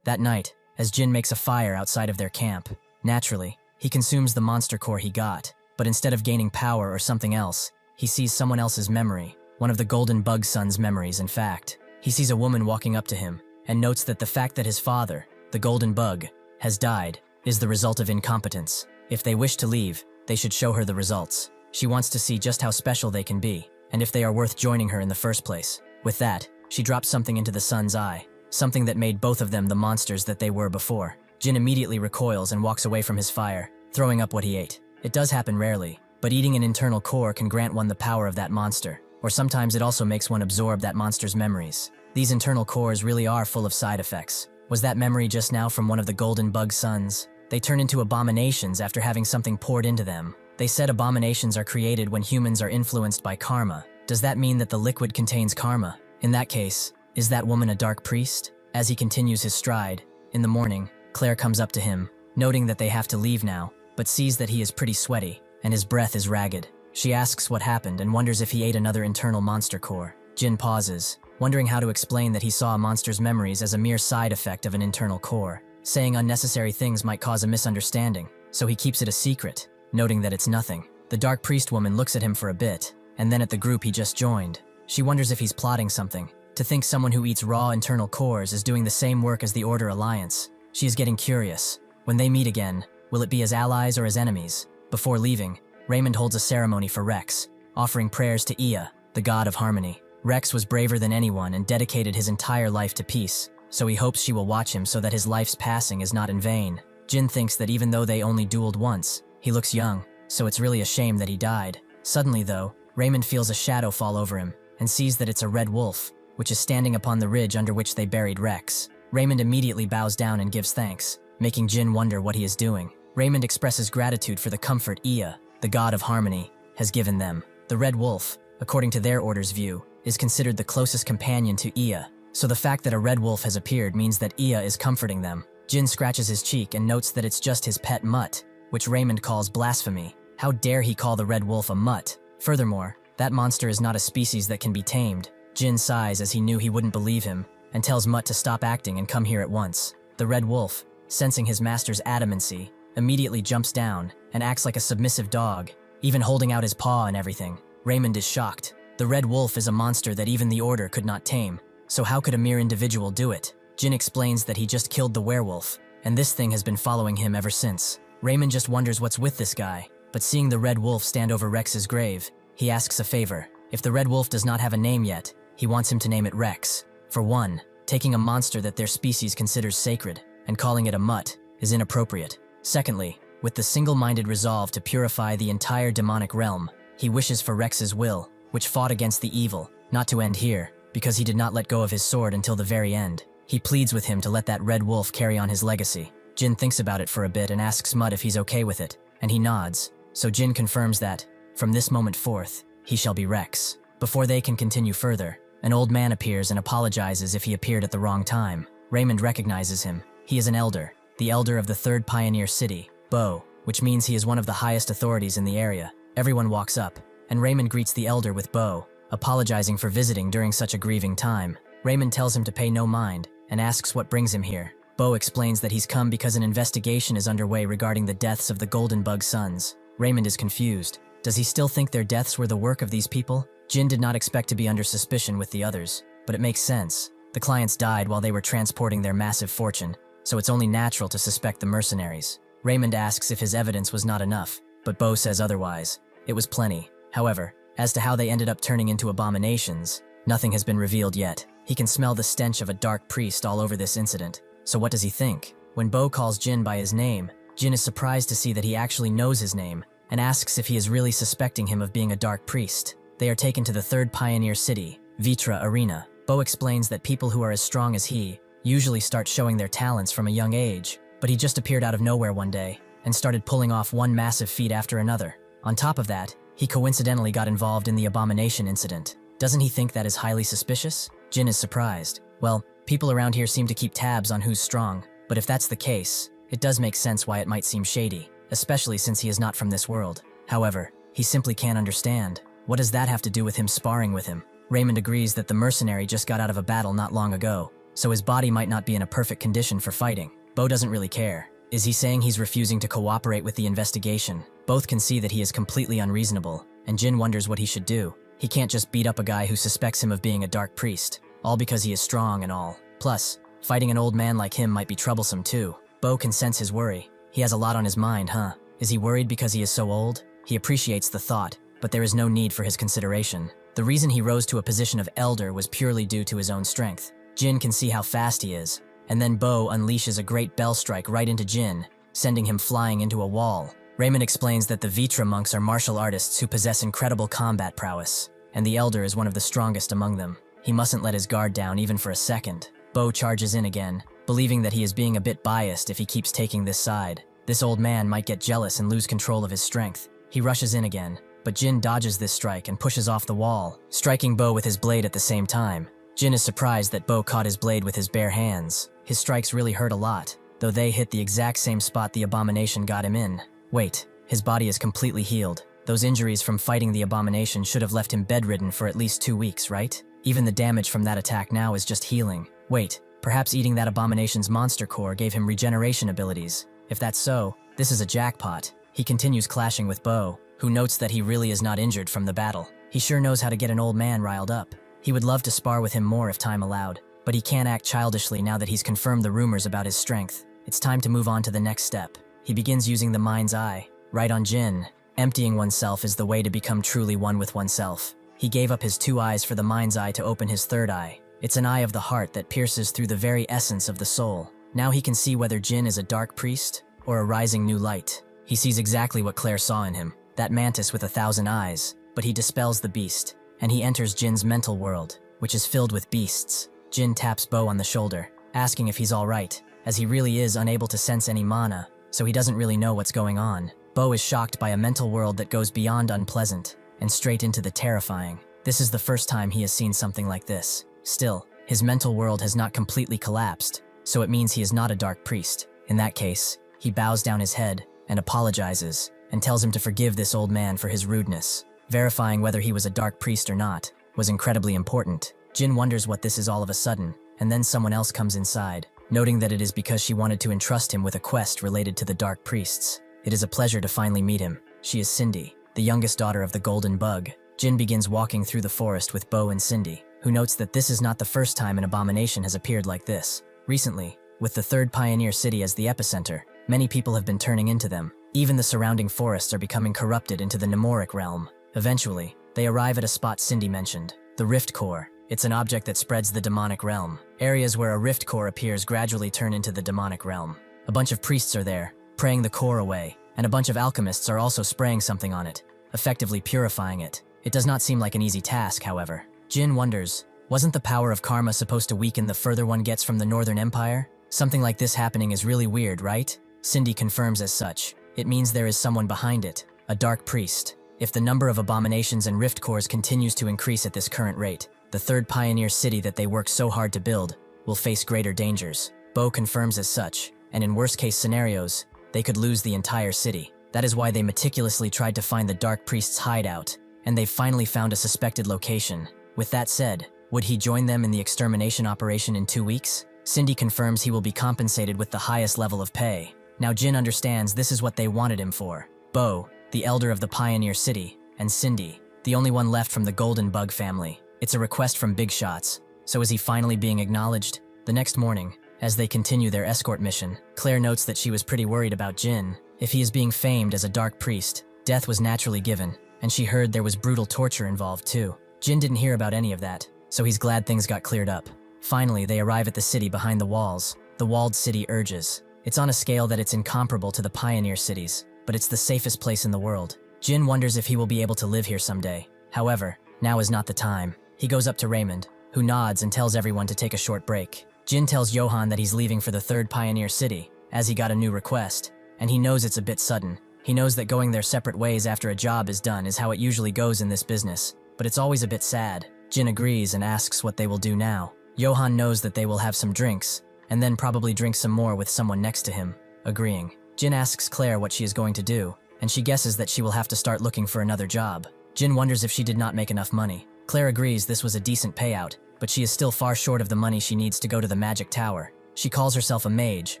[SPEAKER 1] That night, as Jin makes a fire outside of their camp, naturally, he consumes the monster core he got, but instead of gaining power or something else, he sees someone else's memory, one of the golden bug son's memories in fact. He sees a woman walking up to him, and notes that the fact that his father, the golden bug, has died, is the result of incompetence. If they wish to leave, they should show her the results. She wants to see just how special they can be, and if they are worth joining her in the first place. With that, she drops something into the son's eye, something that made both of them the monsters that they were before. Jin immediately recoils and walks away from his fire, throwing up what he ate. It does happen rarely, but eating an internal core can grant one the power of that monster, or sometimes it also makes one absorb that monster's memories. These internal cores really are full of side effects. Was that memory just now from one of the golden bug sons? They turn into abominations after having something poured into them. They said abominations are created when humans are influenced by karma. Does that mean that the liquid contains karma? In that case, is that woman a dark priest? As he continues his stride, in the morning, Claire comes up to him, noting that they have to leave now, but sees that he is pretty sweaty, and his breath is ragged. She asks what happened and wonders if he ate another internal monster core. Jin pauses, wondering how to explain that he saw a monster's memories as a mere side effect of an internal core. Saying unnecessary things might cause a misunderstanding, so he keeps it a secret, noting that it's nothing. The dark priest woman looks at him for a bit, and then at the group he just joined. She wonders if he's plotting something. To think someone who eats raw internal cores is doing the same work as the Order Alliance. She is getting curious. When they meet again, will it be as allies or as enemies? Before leaving, Raymond holds a ceremony for Rex, offering prayers to Ea, the god of harmony. Rex was braver than anyone and dedicated his entire life to peace, so he hopes she will watch him so that his life's passing is not in vain. Jin thinks that even though they only dueled once, he looks young, so it's really a shame that he died. Suddenly though, Raymond feels a shadow fall over him and sees that it's a red wolf, which is standing upon the ridge under which they buried Rex. Raymond immediately bows down and gives thanks, making Jin wonder what he is doing. Raymond expresses gratitude for the comfort Ea, the god of harmony, has given them. The red wolf, according to their order's view, is considered the closest companion to Ea, so the fact that a red wolf has appeared means that Ea is comforting them. Jin scratches his cheek and notes that it's just his pet mutt, which Raymond calls blasphemy. How dare he call the red wolf a mutt? Furthermore, that monster is not a species that can be tamed. Jin sighs as he knew he wouldn't believe him, and tells Mutt to stop acting and come here at once. The red wolf, sensing his master's adamancy, immediately jumps down and acts like a submissive dog, even holding out his paw and everything. Raymond is shocked. The red wolf is a monster that even the Order could not tame, so how could a mere individual do it? Jin explains that he just killed the werewolf, and this thing has been following him ever since. Raymond just wonders what's with this guy, but seeing the red wolf stand over Rex's grave, he asks a favor. If the red wolf does not have a name yet, he wants him to name it Rex. For one, taking a monster that their species considers sacred and calling it a mutt is inappropriate. Secondly, with the single-minded resolve to purify the entire demonic realm, he wishes for Rex's will, which fought against the evil, not to end here, because he did not let go of his sword until the very end. He pleads with him to let that red wolf carry on his legacy. Jin thinks about it for a bit and asks Mutt if he's okay with it, and he nods, so Jin confirms that, from this moment forth, he shall be Rex. Before they can continue further, an old man appears and apologizes if he appeared at the wrong time. Raymond recognizes him. He is an elder, the elder of the third pioneer city, Bo, which means he is one of the highest authorities in the area. Everyone walks up, and Raymond greets the elder with Bo, apologizing for visiting during such a grieving time. Raymond tells him to pay no mind, and asks what brings him here. Bo explains that he's come because an investigation is underway regarding the deaths of the Golden Bug sons. Raymond is confused. Does he still think their deaths were the work of these people? Jin did not expect to be under suspicion with the others, but it makes sense. The clients died while they were transporting their massive fortune, so it's only natural to suspect the mercenaries. Raymond asks if his evidence was not enough, but Bo says otherwise. It was plenty. However, as to how they ended up turning into abominations, nothing has been revealed yet. He can smell the stench of a dark priest all over this incident. So what does he think? When Bo calls Jin by his name, Jin is surprised to see that he actually knows his name, and asks if he is really suspecting him of being a dark priest. They are taken to the third pioneer city, Vitra Arena. Bo explains that people who are as strong as he usually start showing their talents from a young age, but he just appeared out of nowhere one day and started pulling off one massive feat after another. On top of that, he coincidentally got involved in the abomination incident. Doesn't he think that is highly suspicious? Jin is surprised. Well, people around here seem to keep tabs on who's strong, but if that's the case, it does make sense why it might seem shady, especially since he is not from this world. However, he simply can't understand. What does that have to do with him sparring with him? Raymond agrees that the mercenary just got out of a battle not long ago, so his body might not be in a perfect condition for fighting. Bo doesn't really care. Is he saying he's refusing to cooperate with the investigation? Both can see that he is completely unreasonable, and Jin wonders what he should do. He can't just beat up a guy who suspects him of being a dark priest, all because he is strong and all. Plus, fighting an old man like him might be troublesome too. Bo can sense his worry. He has a lot on his mind, huh? Is he worried because he is so old? He appreciates the thought, but there is no need for his consideration. The reason he rose to a position of elder was purely due to his own strength. Jin can see how fast he is, and then Bo unleashes a great bell strike right into Jin, sending him flying into a wall. Raymond explains that the Vitra monks are martial artists who possess incredible combat prowess, and the elder is one of the strongest among them. He mustn't let his guard down even for a second. Bo charges in again, believing that he is being a bit biased if he keeps taking this side. This old man might get jealous and lose control of his strength. He rushes in again, but Jin dodges this strike and pushes off the wall, striking Bo with his blade at the same time. Jin is surprised that Bo caught his blade with his bare hands. His strikes really hurt a lot, though they hit the exact same spot the abomination got him in. Wait, his body is completely healed. Those injuries from fighting the abomination should have left him bedridden for at least 2 weeks, right? Even the damage from that attack now is just healing. Wait, perhaps eating that abomination's monster core gave him regeneration abilities. If that's so, this is a jackpot. He continues clashing with Bo, who notes that he really is not injured from the battle. He sure knows how to get an old man riled up. He would love to spar with him more if time allowed, but he can't act childishly now that he's confirmed the rumors about his strength. It's time to move on to the next step. He begins using the mind's eye, right on Jin. Emptying oneself is the way to become truly one with oneself. He gave up his 2 eyes for the mind's eye to open his 3rd eye. It's an eye of the heart that pierces through the very essence of the soul. Now he can see whether Jin is a dark priest or a rising new light. He sees exactly what Claire saw in him, that mantis with 1,000 eyes, but he dispels the beast, and he enters Jin's mental world, which is filled with beasts. Jin taps Bo on the shoulder, asking if he's alright, as he really is unable to sense any mana, so he doesn't really know what's going on. Bo is shocked by a mental world that goes beyond unpleasant and straight into the terrifying. This is the first time he has seen something like this. Still, his mental world has not completely collapsed, so it means he is not a dark priest. In that case, he bows down his head and apologizes and tells him to forgive this old man for his rudeness. Verifying whether he was a dark priest or not was incredibly important. Jin wonders what this is all of a sudden, and then someone else comes inside, noting that it is because she wanted to entrust him with a quest related to the dark priests. It is a pleasure to finally meet him. She is Cindy, the youngest daughter of the Golden Bug. Jin begins walking through the forest with Bo and Cindy, who notes that this is not the first time an abomination has appeared like this. Recently, with the 3rd pioneer city as the epicenter, many people have been turning into them. Even the surrounding forests are becoming corrupted into the Nemoric realm. Eventually, they arrive at a spot Cindy mentioned, the Rift Core. It's an object that spreads the demonic realm. Areas where a rift core appears gradually turn into the demonic realm. A bunch of priests are there, praying the core away, and a bunch of alchemists are also spraying something on it, effectively purifying it. It does not seem like an easy task, however. Jin wonders, wasn't the power of karma supposed to weaken the further one gets from the Northern Empire? Something like this happening is really weird, right? Cindy confirms as such. It means there is someone behind it, a dark priest. If the number of abominations and rift cores continues to increase at this current rate, the 3rd pioneer city that they worked so hard to build will face greater dangers. Bo confirms as such, and in worst-case scenarios, they could lose the entire city. That is why they meticulously tried to find the Dark Priest's hideout, and they've finally found a suspected location. With that said, would he join them in the extermination operation in 2 weeks? Cindy confirms he will be compensated with the highest level of pay. Now Jin understands this is what they wanted him for. Bo, the elder of the pioneer city, and Cindy, the only one left from the Golden Bug family. It's a request from Big Shots. So is he finally being acknowledged? The next morning, as they continue their escort mission, Claire notes that she was pretty worried about Jin. If he is being famed as a dark priest, death was naturally given, and she heard there was brutal torture involved too. Jin didn't hear about any of that, so he's glad things got cleared up. Finally, they arrive at the city behind the walls. The walled city urges. It's on a scale that it's incomparable to the pioneer cities, but it's the safest place in the world. Jin wonders if he will be able to live here someday. However, now is not the time. He goes up to Raymond, who nods and tells everyone to take a short break. Jin tells Johan that he's leaving for the 3rd pioneer city, as he got a new request, and he knows it's a bit sudden. He knows that going their separate ways after a job is done is how it usually goes in this business, but it's always a bit sad. Jin agrees and asks what they will do now. Johan knows that they will have some drinks, and then probably drink some more with someone next to him. Agreeing, Jin asks Claire what she is going to do, and she guesses that she will have to start looking for another job. Jin wonders if she did not make enough money. Claire agrees this was a decent payout, but she is still far short of the money she needs to go to the magic tower. She calls herself a mage,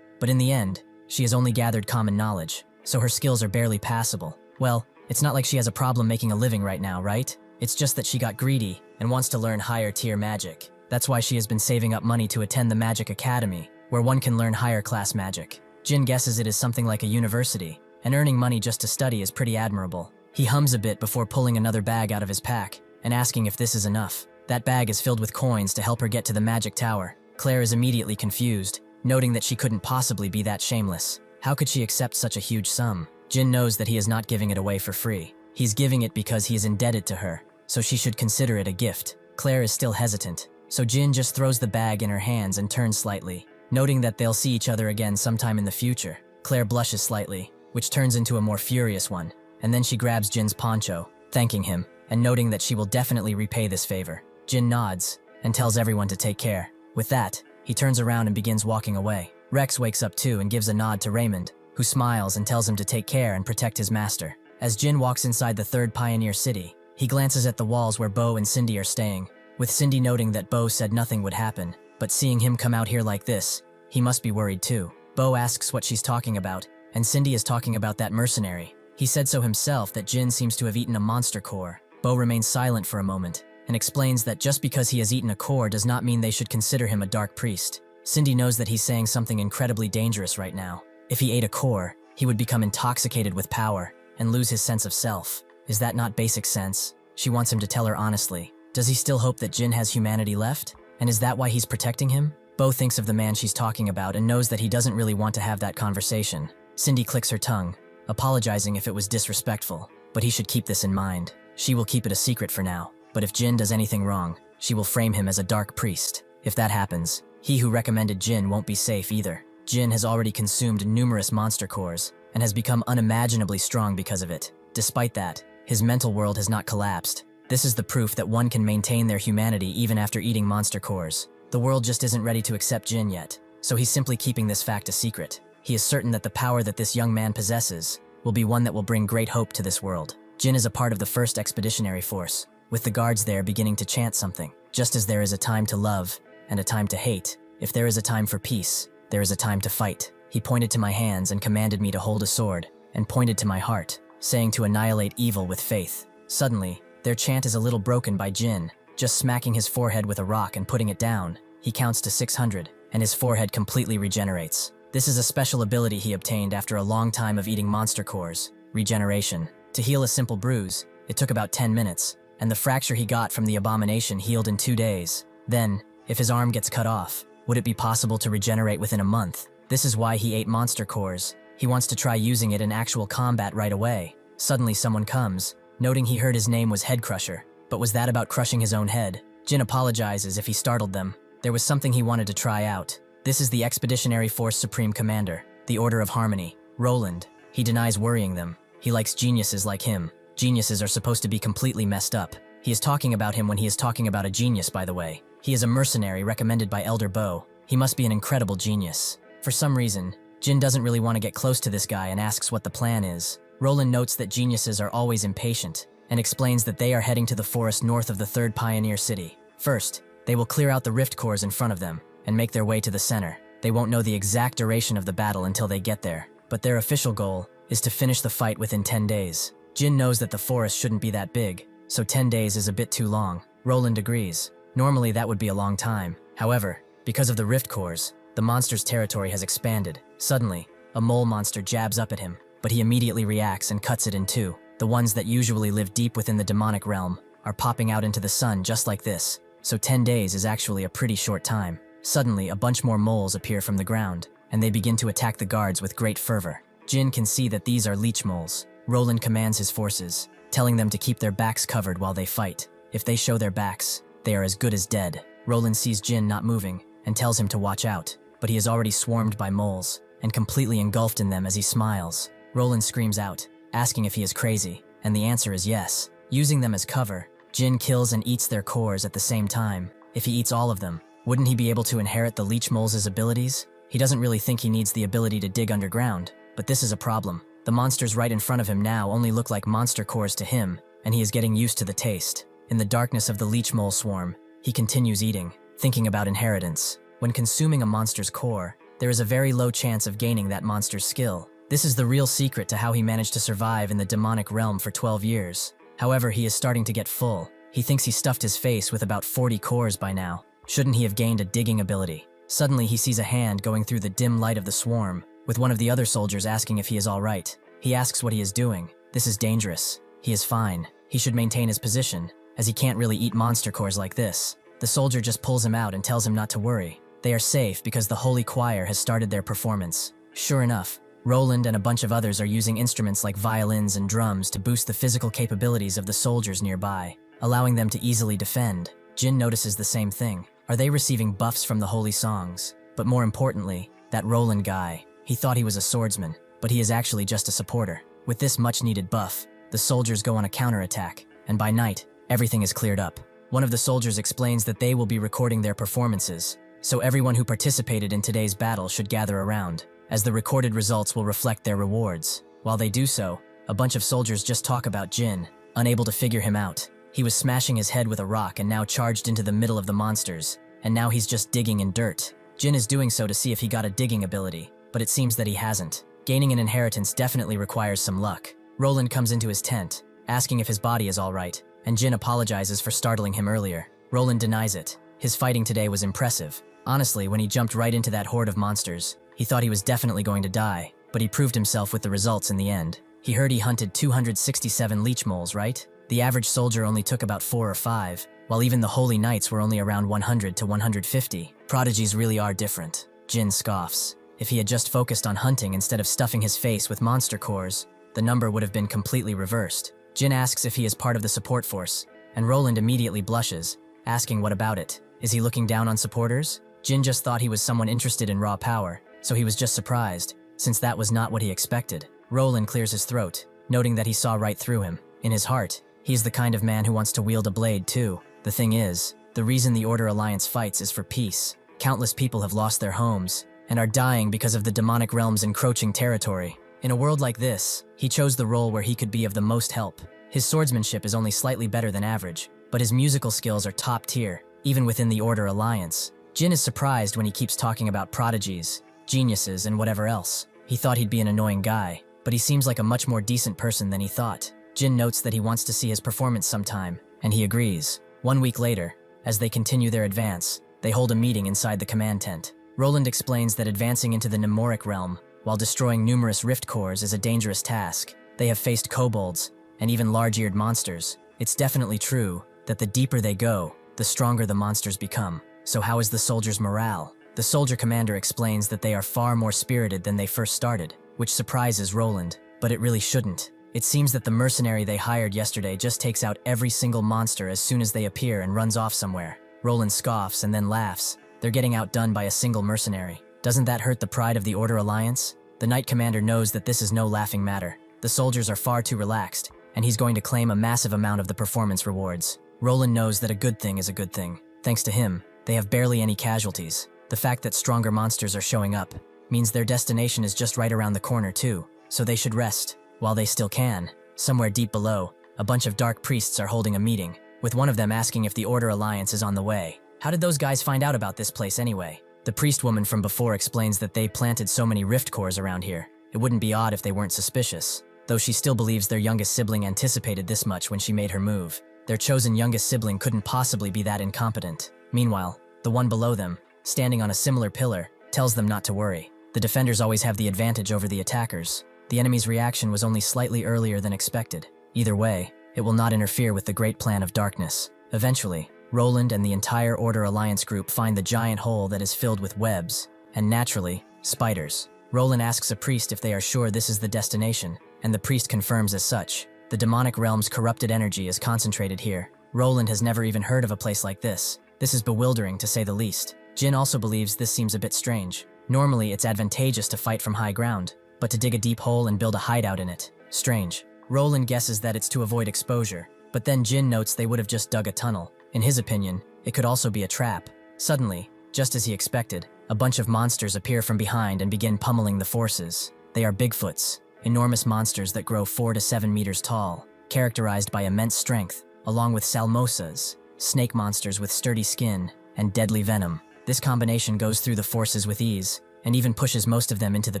[SPEAKER 1] but in the end, she has only gathered common knowledge, so her skills are barely passable. Well, it's not like she has a problem making a living right now, right? It's just that she got greedy and wants to learn higher tier magic. That's why she has been saving up money to attend the Magic Academy, where one can learn higher class magic. Jin guesses it is something like a university, and earning money just to study is pretty admirable. He hums a bit before pulling another bag out of his pack and asking if this is enough. That bag is filled with coins to help her get to the magic tower. Claire is immediately confused, noting that she couldn't possibly be that shameless. How could she accept such a huge sum? Jin knows that he is not giving it away for free. He's giving it because he is indebted to her, so she should consider it a gift. Claire is still hesitant, so Jin just throws the bag in her hands and turns slightly, noting that they'll see each other again sometime in the future. Claire blushes slightly, which turns into a more furious one, and then she grabs Jin's poncho, thanking him, and noting that she will definitely repay this favor. Jin nods, and tells everyone to take care. With that, he turns around and begins walking away. Rex wakes up too and gives a nod to Raymond, who smiles and tells him to take care and protect his master. As Jin walks inside the 3rd pioneer city, he glances at the walls where Bo and Cindy are staying, with Cindy noting that Bo said nothing would happen, but seeing him come out here like this, he must be worried too. Bo asks what she's talking about, and Cindy is talking about that mercenary. He said so himself that Jin seems to have eaten a monster core. Bo remains silent for a moment, and explains that just because he has eaten a core does not mean they should consider him a dark priest. Cindy knows that he's saying something incredibly dangerous right now. If he ate a core, he would become intoxicated with power and lose his sense of self. Is that not basic sense? She wants him to tell her honestly. Does he still hope that Jin has humanity left? And is that why he's protecting him? Bo thinks of the man she's talking about and knows that he doesn't really want to have that conversation. Cindy clicks her tongue, apologizing if it was disrespectful. But he should keep this in mind. She will keep it a secret for now. But if Jin does anything wrong, she will frame him as a dark priest. If that happens, he who recommended Jin won't be safe either. Jin has already consumed numerous monster cores and has become unimaginably strong because of it. Despite that, his mental world has not collapsed. This is the proof that one can maintain their humanity even after eating monster cores. The world just isn't ready to accept Jin yet, so he's simply keeping this fact a secret. He is certain that the power that this young man possesses will be one that will bring great hope to this world. Jin is a part of the first expeditionary force, with the guards there beginning to chant something. Just as there is a time to love and a time to hate, if there is a time for peace, there is a time to fight. He pointed to my hands and commanded me to hold a sword, and pointed to my heart, saying to annihilate evil with faith. Suddenly, their chant is a little broken by Jin, just smacking his forehead with a rock and putting it down. He counts to 600, and his forehead completely regenerates. This is a special ability he obtained after a long time of eating monster cores, regeneration. To heal a simple bruise, it took about 10 minutes, and the fracture he got from the abomination healed in 2 days. Then, if his arm gets cut off, would it be possible to regenerate within a month? This is why he ate monster cores. He wants to try using it in actual combat right away. Suddenly someone comes, noting he heard his name was Head Crusher. But was that about crushing his own head? Jin apologizes if he startled them. There was something he wanted to try out. This is the Expeditionary Force Supreme Commander, the Order of Harmony, Roland. He denies worrying them. He likes geniuses like him. Geniuses are supposed to be completely messed up. He is talking about him when he is talking about a genius, by the way. He is a mercenary recommended by Elder Bo. He must be an incredible genius. For some reason, Jin doesn't really want to get close to this guy and asks what the plan is. Roland notes that geniuses are always impatient and explains that they are heading to the forest north of the third pioneer city. First, they will clear out the rift cores in front of them and make their way to the center. They won't know the exact duration of the battle until they get there, but their official goal is to finish the fight within 10 days. Jin knows that the forest shouldn't be that big, so 10 days is a bit too long. Roland agrees. Normally that would be a long time. However, because of the rift cores, the monster's territory has expanded. Suddenly, a mole monster jabs up at him, but he immediately reacts and cuts it in two. The ones that usually live deep within the demonic realm are popping out into the sun just like this, so 10 days is actually a pretty short time. Suddenly, a bunch more moles appear from the ground, and they begin to attack the guards with great fervor. Jin can see that these are leech moles. Roland commands his forces, telling them to keep their backs covered while they fight. If they show their backs, they are as good as dead. Roland sees Jin not moving and tells him to watch out, but he is already swarmed by moles and completely engulfed in them as he smiles. Roland screams out, asking if he is crazy, and the answer is yes. Using them as cover, Jin kills and eats their cores at the same time. If he eats all of them, wouldn't he be able to inherit the leech moles' abilities? He doesn't really think he needs the ability to dig underground, but this is a problem. The monsters right in front of him now only look like monster cores to him, and he is getting used to the taste. In the darkness of the leech mole swarm, he continues eating, thinking about inheritance. When consuming a monster's core, there is a very low chance of gaining that monster's skill. This is the real secret to how he managed to survive in the demonic realm for 12 years. However, he is starting to get full. He thinks he stuffed his face with about 40 cores by now. Shouldn't he have gained a digging ability? Suddenly, he sees a hand going through the dim light of the swarm, with one of the other soldiers asking if he is all right. He asks what he is doing. This is dangerous. He is fine. He should maintain his position, as he can't really eat monster cores like this. The soldier just pulls him out and tells him not to worry. They are safe because the Holy Choir has started their performance. Sure enough, Roland and a bunch of others are using instruments like violins and drums to boost the physical capabilities of the soldiers nearby, allowing them to easily defend. Jin notices the same thing. Are they receiving buffs from the holy songs? But more importantly, that Roland guy. He thought he was a swordsman, but he is actually just a supporter. With this much-needed buff, the soldiers go on a counterattack, and by night, everything is cleared up. One of the soldiers explains that they will be recording their performances, so everyone who participated in today's battle should gather around, as the recorded results will reflect their rewards. While they do so, a bunch of soldiers just talk about Jin, unable to figure him out. He was smashing his head with a rock and now charged into the middle of the monsters, and now he's just digging in dirt. Jin is doing so to see if he got a digging ability, but it seems that he hasn't. Gaining an inheritance definitely requires some luck. Roland comes into his tent, asking if his body is all right, and Jin apologizes for startling him earlier. Roland denies it. His fighting today was impressive. Honestly, when he jumped right into that horde of monsters, he thought he was definitely going to die, but he proved himself with the results in the end. He heard he hunted 267 leech moles, right? The average soldier only took about 4 or 5, while even the holy knights were only around 100 to 150. Prodigies really are different. Jin scoffs. If he had just focused on hunting instead of stuffing his face with monster cores, the number would have been completely reversed. Jin asks if he is part of the support force, and Roland immediately blushes, asking what about it. Is he looking down on supporters? Jin just thought he was someone interested in raw power, so he was just surprised, since that was not what he expected. Roland clears his throat, noting that he saw right through him. In his heart, he's the kind of man who wants to wield a blade too. The thing is, the reason the Order Alliance fights is for peace. Countless people have lost their homes, and are dying because of the demonic realm's encroaching territory. In a world like this, he chose the role where he could be of the most help. His swordsmanship is only slightly better than average, but his musical skills are top tier, even within the Order Alliance. Jin is surprised when he keeps talking about prodigies, geniuses, and whatever else. He thought he'd be an annoying guy, but he seems like a much more decent person than he thought. Jin notes that he wants to see his performance sometime, and he agrees. 1 week later, as they continue their advance, they hold a meeting inside the command tent. Roland explains that advancing into the Mnemoric realm, while destroying numerous rift cores, is a dangerous task. They have faced kobolds, and even large-eared monsters. It's definitely true that the deeper they go, the stronger the monsters become. So how is the soldiers' morale? The soldier commander explains that they are far more spirited than they first started, which surprises Roland, but it really shouldn't. It seems that the mercenary they hired yesterday just takes out every single monster as soon as they appear and runs off somewhere. Roland scoffs and then laughs. They're getting outdone by a single mercenary. Doesn't that hurt the pride of the Order Alliance? The Knight Commander knows that this is no laughing matter. The soldiers are far too relaxed, and he's going to claim a massive amount of the performance rewards. Roland knows that a good thing is a good thing. Thanks to him, they have barely any casualties. The fact that stronger monsters are showing up means their destination is just right around the corner too, so they should rest, while they still can. Somewhere deep below, a bunch of dark priests are holding a meeting, with one of them asking if the Order Alliance is on the way. How did those guys find out about this place anyway? The priest woman from before explains that they planted so many rift cores around here. It wouldn't be odd if they weren't suspicious, though she still believes their youngest sibling anticipated this much when she made her move. Their chosen youngest sibling couldn't possibly be that incompetent. Meanwhile, the one below them, standing on a similar pillar, tells them not to worry. The defenders always have the advantage over the attackers. The enemy's reaction was only slightly earlier than expected. Either way, it will not interfere with the great plan of darkness. Eventually, Roland and the entire Order Alliance group find the giant hole that is filled with webs, and naturally, spiders. Roland asks a priest if they are sure this is the destination, and the priest confirms as such. The demonic realm's corrupted energy is concentrated here. Roland has never even heard of a place like this. This is bewildering, to say the least. Jin also believes this seems a bit strange. Normally, it's advantageous to fight from high ground, but to dig a deep hole and build a hideout in it, strange. Roland guesses that it's to avoid exposure, but then Jin notes they would have just dug a tunnel. In his opinion, it could also be a trap. Suddenly, just as he expected, a bunch of monsters appear from behind and begin pummeling the forces. They are Bigfoots, enormous monsters that grow 4 to 7 meters tall, characterized by immense strength, along with salmosas, snake monsters with sturdy skin, and deadly venom. This combination goes through the forces with ease, and even pushes most of them into the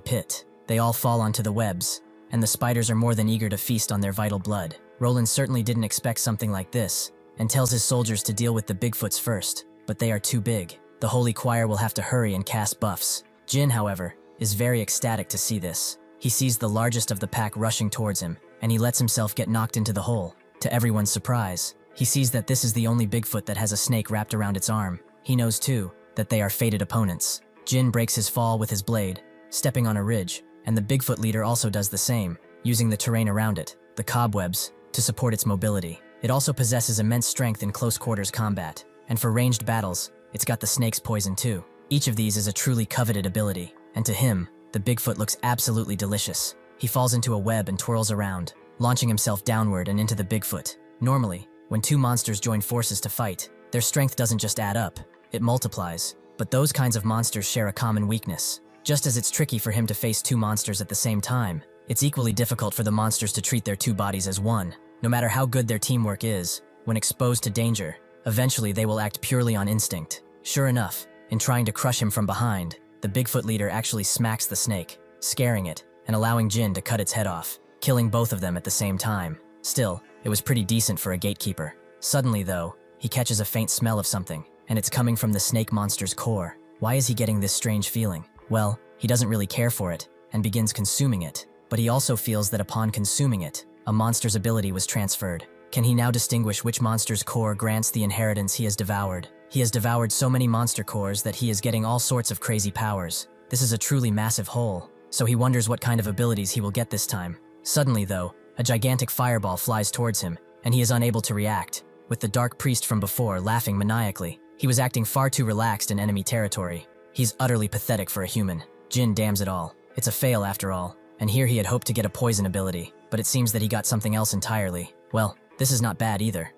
[SPEAKER 1] pit. They all fall onto the webs, and the spiders are more than eager to feast on their vital blood. Roland certainly didn't expect something like this, and tells his soldiers to deal with the Bigfoots first, but they are too big. The Holy Choir will have to hurry and cast buffs. Jin, however, is very ecstatic to see this. He sees the largest of the pack rushing towards him, and he lets himself get knocked into the hole. To everyone's surprise, he sees that this is the only Bigfoot that has a snake wrapped around its arm. He knows too that they are fated opponents. Jin breaks his fall with his blade, stepping on a ridge, and the Bigfoot leader also does the same, using the terrain around it, the cobwebs, to support its mobility. It also possesses immense strength in close quarters combat, and for ranged battles, it's got the snake's poison too. Each of these is a truly coveted ability, and to him, the Bigfoot looks absolutely delicious. He falls into a web and twirls around, launching himself downward and into the Bigfoot. Normally, when two monsters join forces to fight, their strength doesn't just add up, it multiplies. But those kinds of monsters share a common weakness. Just as it's tricky for him to face two monsters at the same time, it's equally difficult for the monsters to treat their two bodies as one. No matter how good their teamwork is, when exposed to danger, eventually they will act purely on instinct. Sure enough, in trying to crush him from behind, the Bigfoot leader actually smacks the snake, scaring it, and allowing Jin to cut its head off, killing both of them at the same time. Still, it was pretty decent for a gatekeeper. Suddenly though, he catches a faint smell of something, and it's coming from the snake monster's core. Why is he getting this strange feeling? Well, he doesn't really care for it, and begins consuming it. But he also feels that upon consuming it, a monster's ability was transferred. Can he now distinguish which monster's core grants the inheritance he has devoured? He has devoured so many monster cores that he is getting all sorts of crazy powers. This is a truly massive hole, so he wonders what kind of abilities he will get this time. Suddenly, though, a gigantic fireball flies towards him, and he is unable to react, with the dark priest from before laughing maniacally. He was acting far too relaxed in enemy territory. He's utterly pathetic for a human. Jin damns it all. It's a fail after all. And here he had hoped to get a poison ability, but it seems that he got something else entirely. Well, this is not bad either.